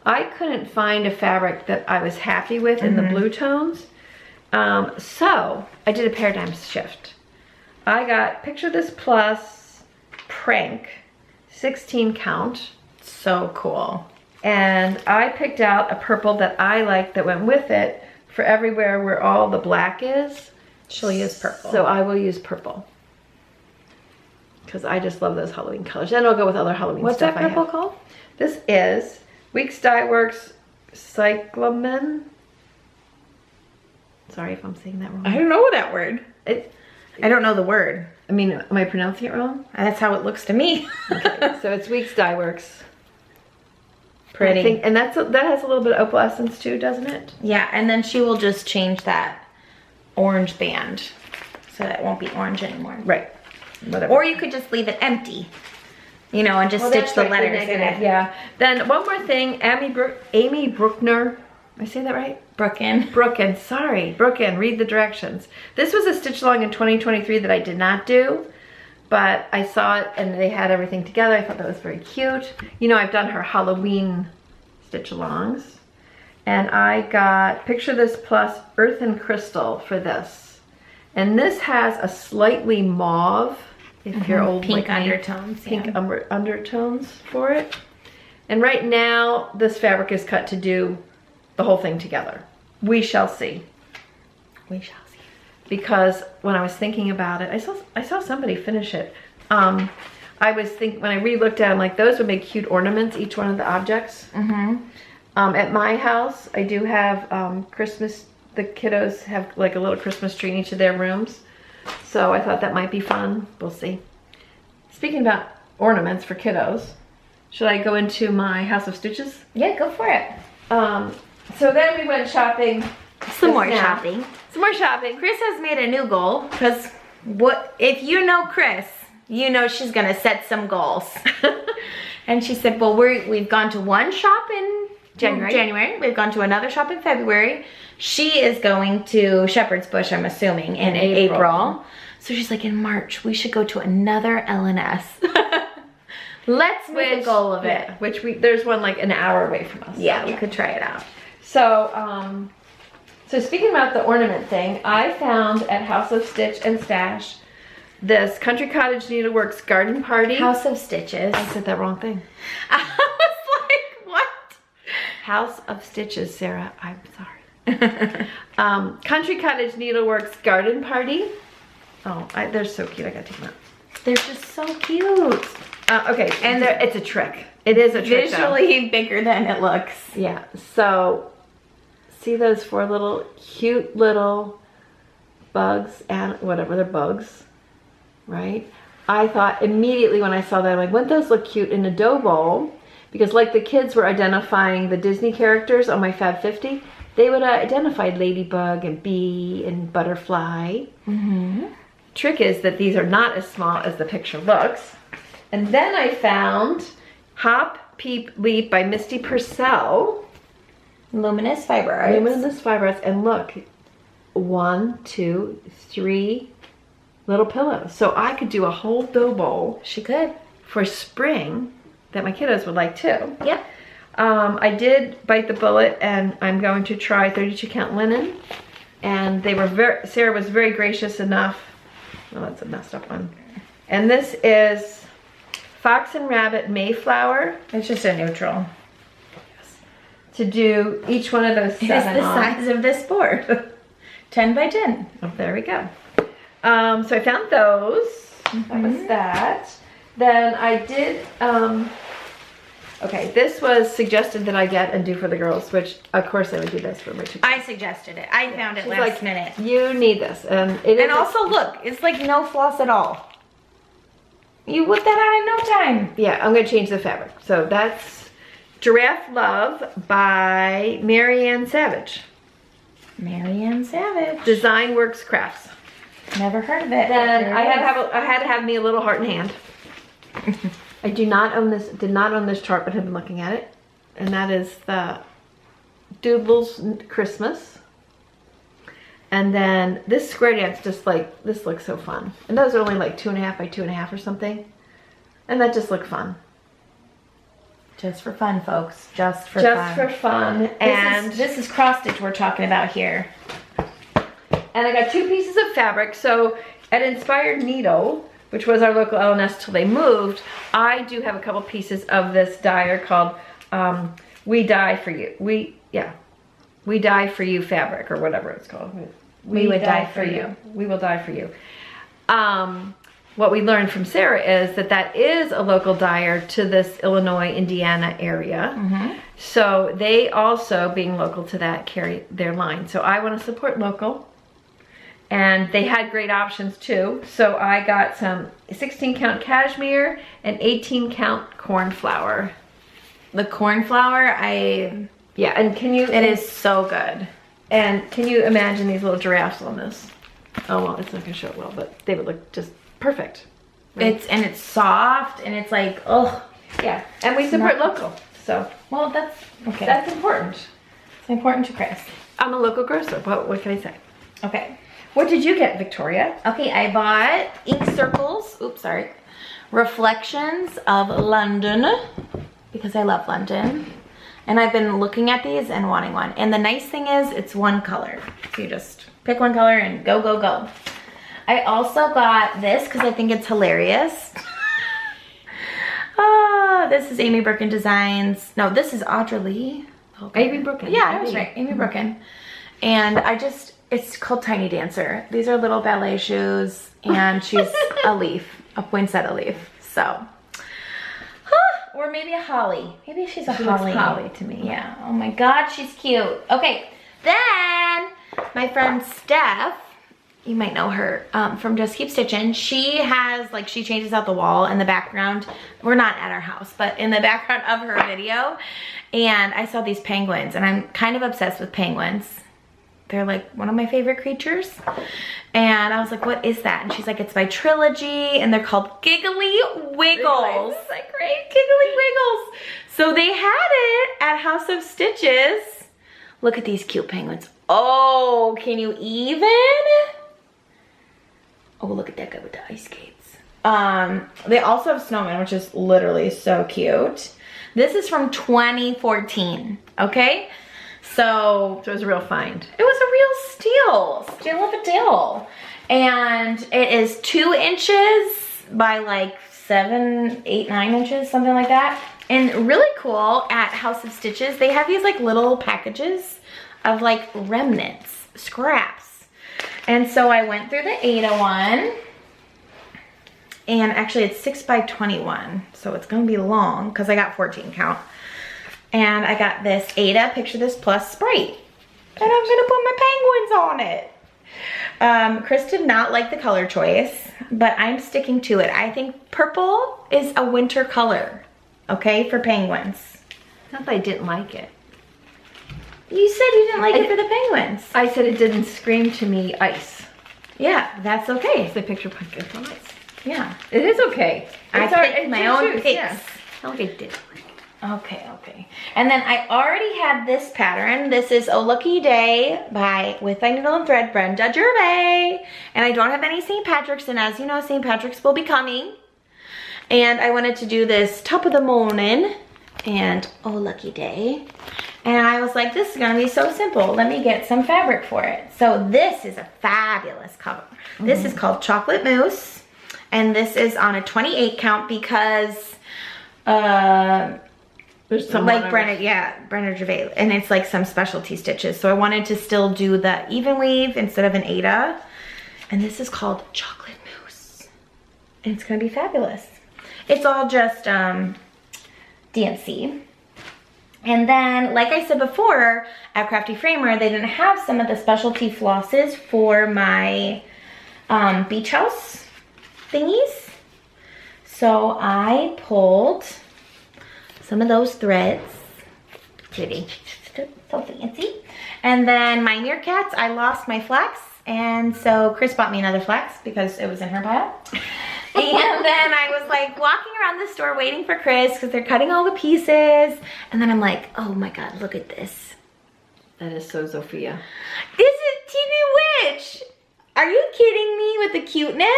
[SPEAKER 2] I couldn't find a fabric that I was happy with in the blue tones. So I did a paradigm shift. I got Picture This Plus Prank 16 count.
[SPEAKER 1] So cool.
[SPEAKER 2] And I picked out a purple that I liked that went with it for everywhere where all the black is.
[SPEAKER 1] She'll use purple.
[SPEAKER 2] So I will use purple. Because I just love those Halloween colors. And I'll go with other Halloween
[SPEAKER 1] What's
[SPEAKER 2] stuff.
[SPEAKER 1] What's that purple called?
[SPEAKER 2] This is Weeks Dye Works Cyclamen. Sorry if I'm saying that wrong.
[SPEAKER 1] I don't know that word. I don't know the word.
[SPEAKER 2] I mean, am I pronouncing it wrong?
[SPEAKER 1] That's how it looks to me.
[SPEAKER 2] Okay, so it's Weeks Dye Works.
[SPEAKER 1] Pretty.
[SPEAKER 2] And that has a little bit of opalescence too, doesn't it?
[SPEAKER 1] Yeah, and then she will just change that orange band so that it won't be orange anymore.
[SPEAKER 2] Right. Whatever.
[SPEAKER 1] Or you could just leave it empty, you know, and just stitch the letters in it.
[SPEAKER 2] Yeah. Then one more thing, Amy Bruckner. Did I say that right?
[SPEAKER 1] Brooken.
[SPEAKER 2] Sorry, Brooken. Read the directions. This was a stitch along in 2023 that I did not do, but I saw it and they had everything together. I thought that was very cute. You know, I've done her Halloween stitch alongs, and I got Picture This Plus Earth and Crystal for this. And this has a slightly mauve, if you're old
[SPEAKER 1] pink
[SPEAKER 2] like me,
[SPEAKER 1] undertones,
[SPEAKER 2] pink undertones for it. And right now, this fabric is cut to do the whole thing together. We shall see.
[SPEAKER 1] We shall see.
[SPEAKER 2] Because when I was thinking about it, I saw somebody finish it. I was thinking, when I re-looked at them, like those would make cute ornaments, each one of the objects. At my house, I do have Christmas. The kiddos have like a little Christmas tree in each of their rooms. So I thought that might be fun. We'll see. Speaking about ornaments for kiddos, should I go into my House of Stitches?
[SPEAKER 1] Yeah, go for it.
[SPEAKER 2] So then we went shopping.
[SPEAKER 1] Some more shopping.
[SPEAKER 2] Some more shopping.
[SPEAKER 1] Chris has made a new goal, because if you know Chris, you know she's gonna set some goals. And she said, well, we've gone to one shop in January. We've gone to another shop in February. She is going to Shepherd's Bush, I'm assuming, in April. So she's like, in March, we should go to another L&S. Let's make a goal of it.
[SPEAKER 2] Which there's one like an hour away from us.
[SPEAKER 1] Yeah, we could try it out.
[SPEAKER 2] So, so speaking about the ornament thing, I found at House of Stitch and Stash this Country Cottage Needleworks Garden Party.
[SPEAKER 1] House of Stitches.
[SPEAKER 2] I said that wrong thing.
[SPEAKER 1] I was like, what?
[SPEAKER 2] House of Stitches, Sarah. I'm sorry. Country Cottage Needleworks Garden Party. Oh, they're so cute. I gotta take them out.
[SPEAKER 1] They're just so cute.
[SPEAKER 2] Okay, and it's a trick. It is a trick.
[SPEAKER 1] Visually bigger than it looks.
[SPEAKER 2] Yeah. So, see those 4 little cute little bugs and whatever they're bugs, right? I thought immediately when I saw that, I'm like, wouldn't those look cute in a dough bowl? Because like the kids were identifying the Disney characters on my Fab 50, they would identify Ladybug and Bee and Butterfly. Trick is that these are not as small as the picture looks. And then I found Hop, Peep, Leap by Misty Purcell.
[SPEAKER 1] Luminous fiber arts.
[SPEAKER 2] Luminous fiber arts. And look, 1, 2, 3 little pillows. So I could do a whole dough bowl.
[SPEAKER 1] She could.
[SPEAKER 2] For spring that my kiddos would like too.
[SPEAKER 1] Yep.
[SPEAKER 2] I did bite the bullet and I'm going to try 32 count linen. And they were Sarah was very gracious enough. Oh, that's a messed up one. And this is Fox and Rabbit Mayflower.
[SPEAKER 1] It's just a neutral.
[SPEAKER 2] To do each one of those 7
[SPEAKER 1] It's the size of this board. 10 by 10.
[SPEAKER 2] Oh, there we go. So I found those. That was that. Then I did, okay, this was suggested that I get and do for the girls, which of course I would do this for my 2 kids.
[SPEAKER 1] I suggested it. I found it last minute.
[SPEAKER 2] You need this. And
[SPEAKER 1] And also look, it's like no floss at all. You whip that out in no time.
[SPEAKER 2] Yeah, I'm gonna change the fabric. So that's Giraffe Love by Marianne Savage.
[SPEAKER 1] Marianne Savage.
[SPEAKER 2] Design Works Crafts.
[SPEAKER 1] Never heard of it.
[SPEAKER 2] Then I had to have me a little heart in hand. I did not own this chart, but have been looking at it. And that is the Doodles Christmas. And then this square dance, just like, this looks so fun. And those are only like 2.5 by 2.5 or something. And that just looked fun.
[SPEAKER 1] Just for fun, folks. Just for fun.
[SPEAKER 2] Just for fun. And
[SPEAKER 1] this is cross stitch we're talking about here.
[SPEAKER 2] And I got 2 pieces of fabric. So at Inspired Needle, which was our local L&S till they moved, I do have a couple pieces of this dyer called We Die For You. We Die For You fabric, or whatever it's called.
[SPEAKER 1] We would die for you.
[SPEAKER 2] We will die for you. What we learned from Sarah is that is a local dyer to this Illinois, Indiana area. So they also, being local to that, carry their line. So I want to support local. And they had great options too. So I got some 16 count cashmere and 18 count cornflower.
[SPEAKER 1] The cornflower,
[SPEAKER 2] yeah, and
[SPEAKER 1] it is so good.
[SPEAKER 2] And can you imagine these little giraffes on this? Oh, well, it's not gonna show it well, but they would look just perfect. Right?
[SPEAKER 1] It's soft and it's like, oh.
[SPEAKER 2] Yeah, and we support local, so.
[SPEAKER 1] Well, that's, okay.
[SPEAKER 2] That's important.
[SPEAKER 1] It's important to Chris.
[SPEAKER 2] I'm a local grocer, what can I say?
[SPEAKER 1] Okay.
[SPEAKER 2] What did you get, Victoria?
[SPEAKER 1] Okay, I bought ink circles, Reflections of London, because I love London. And I've been looking at these and wanting one. And the nice thing is, it's one color. So you just pick one color and go, go, go. I also got this because I think it's hilarious. This is Amy Birkin Designs. No, this is Audra Lee.
[SPEAKER 2] Okay. Amy Birkin.
[SPEAKER 1] Yeah, I was right, Amy Birkin. And it's called Tiny Dancer. These are little ballet shoes, and she's a leaf, a poinsettia leaf. So, or maybe a holly. Maybe she's a holly.
[SPEAKER 2] Holly to me.
[SPEAKER 1] Yeah. Oh my God, she's cute. Okay, then my friend Steph You might know her from Just Keep Stitching. She has, like, she changes out the wall in the background. We're not at our house, but in the background of her video. And I saw these penguins, and I'm kind of obsessed with penguins. They're like one of my favorite creatures. And I was like, what is that? And she's like, it's by Trilogy, and they're called Giggly Wiggles. It's like, great, Giggly Wiggles. So they had it at House of Stitches. Look at these cute penguins. Oh, can you even? Oh, look at that guy with the ice skates. They also have snowmen, which is literally so cute. This is from 2014, okay? So
[SPEAKER 2] it was a real find.
[SPEAKER 1] It was a real steal of a deal. And it is 2 inches by like 7, 8, 9 inches, something like that. And really cool at House of Stitches, they have these like little packages of like remnants, scraps. And so I went through the Ada one, and actually it's 6 by 21. So it's gonna be long because I got 14 count. And I got this Ada Picture This Plus Sprite. And I'm gonna put my penguins on it. Chris did not like the color choice, but I'm sticking to it. I think purple is a winter color, okay, for penguins.
[SPEAKER 2] Not that I didn't like it.
[SPEAKER 1] You said you didn't like it for the penguins.
[SPEAKER 2] I said it didn't scream to me ice.
[SPEAKER 1] Yeah, that's okay.
[SPEAKER 2] It's a picture pumpkins on ice.
[SPEAKER 1] Yeah.
[SPEAKER 2] It is okay.
[SPEAKER 1] I picked my own picks.
[SPEAKER 2] Yeah. I like I did.
[SPEAKER 1] Okay. And then I already had this pattern. This is Oh Lucky Day by With Thy Needle and Thread, Brenda Gervais. And I don't have any St. Patrick's, and as you know, St. Patrick's will be coming. And I wanted to do this top of the morning and Oh Lucky Day. And I was like, this is gonna be so simple. Let me get some fabric for it. So this is a fabulous cover. This is called Chocolate Mousse. And this is on a 28 count because
[SPEAKER 2] there's some
[SPEAKER 1] like Brenda Gervais, and it's like some specialty stitches. So I wanted to still do the even weave instead of an Ada. And this is called Chocolate Mousse. And it's gonna be fabulous. It's all just DNC. And then, like I said before, at Crafty Framer, they didn't have some of the specialty flosses for my beach house thingies. So I pulled some of those threads. Pretty. So fancy. And then my meerkats, I lost my flax. And so Chris bought me another flax because it was in her pile. And then I was like walking around the store waiting for Chris because they're cutting all the pieces. And then I'm like, oh my God, look at this.
[SPEAKER 2] That is so Sophia.
[SPEAKER 1] This is Teeny Witch. Are you kidding me with the cuteness?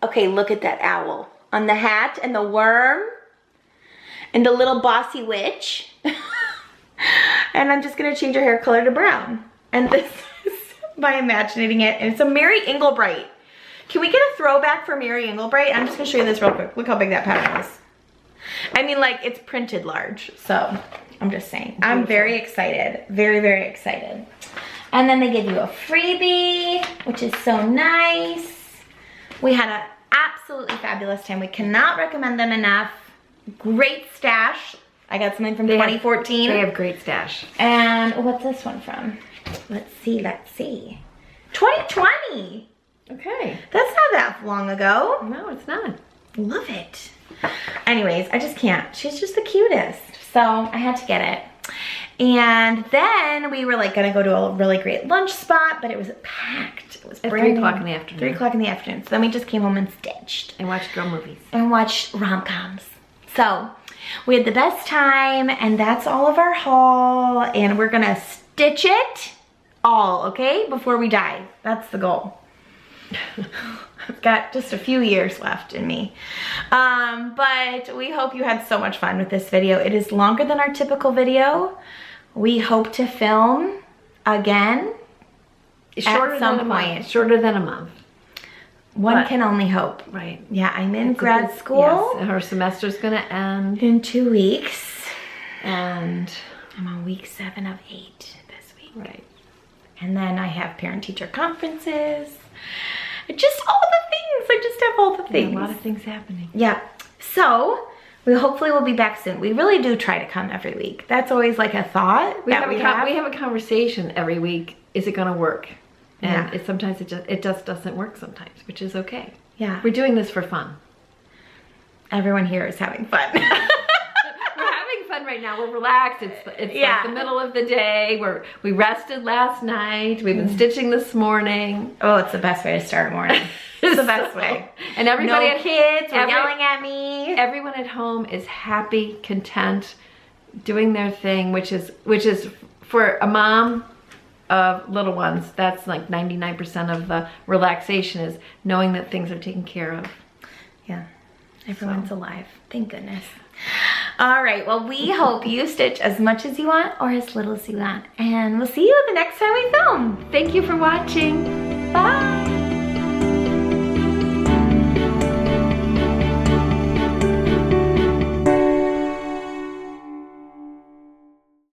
[SPEAKER 1] Okay, look at that owl on the hat and the worm and the little bossy witch. And I'm just gonna change her hair color to brown. And this is by imagining it. And it's a Mary Englebright. Can we get a throwback for Mary Englebright? I'm just gonna show you this real quick. Look how big that pattern is. I mean, like, it's printed large, so I'm just saying. Beautiful. I'm very excited, very, very excited. And then they give you a freebie, which is so nice. We had an absolutely fabulous time. We cannot recommend them enough. Great stash. I got something from 2014.
[SPEAKER 2] They have great stash.
[SPEAKER 1] And what's this one from? Let's see. 2020.
[SPEAKER 2] Okay.
[SPEAKER 1] That's not that long ago.
[SPEAKER 2] No, it's not.
[SPEAKER 1] Love it. Anyways, I just can't. She's just the cutest. So I had to get it. And then we were like gonna go to a really great lunch spot, but it was packed. It was
[SPEAKER 2] at 3 o'clock in the afternoon.
[SPEAKER 1] 3 o'clock in the afternoon. So then we just came home and stitched.
[SPEAKER 2] And watched girl movies.
[SPEAKER 1] And watched rom-coms. So we had the best time, and that's all of our haul. And we're gonna stitch it all, okay? Before we die. That's the goal. I've got just a few years left in me. But we hope you had so much fun with this video. It is longer than our typical video. We hope to film again at some point.
[SPEAKER 2] Shorter than a month.
[SPEAKER 1] One can only hope.
[SPEAKER 2] Right.
[SPEAKER 1] Yeah, I'm in grad school.
[SPEAKER 2] Yes, her semester's gonna end
[SPEAKER 1] in 2 weeks.
[SPEAKER 2] And
[SPEAKER 1] I'm on week 7 of 8 this week.
[SPEAKER 2] Right.
[SPEAKER 1] And then I have parent-teacher conferences. Just all the things. I just have all the things.
[SPEAKER 2] Yeah, a lot of things happening.
[SPEAKER 1] Yeah. So we hopefully will be back soon. We really do try to come every week. That's always like a thought
[SPEAKER 2] we have a conversation every week. Is it gonna work? And sometimes it just doesn't work sometimes, which is okay.
[SPEAKER 1] Yeah.
[SPEAKER 2] We're doing this for fun.
[SPEAKER 1] Everyone here is having fun.
[SPEAKER 2] We're having fun right now. We're relaxed. It's like the middle of the day. We rested last night. We've been stitching this morning.
[SPEAKER 1] Oh, it's the best way to start a morning. It's the best way.
[SPEAKER 2] And everybody,
[SPEAKER 1] no kids are yelling at me.
[SPEAKER 2] Everyone at home is happy, content, doing their thing, which is for a mom of little ones, that's like 99% of the relaxation, is knowing that things are taken care of.
[SPEAKER 1] Yeah, everyone's alive. Thank goodness. All right, well, we hope you stitch as much as you want or as little as you want. And we'll see you the next time we film.
[SPEAKER 2] Thank you for watching.
[SPEAKER 1] Bye.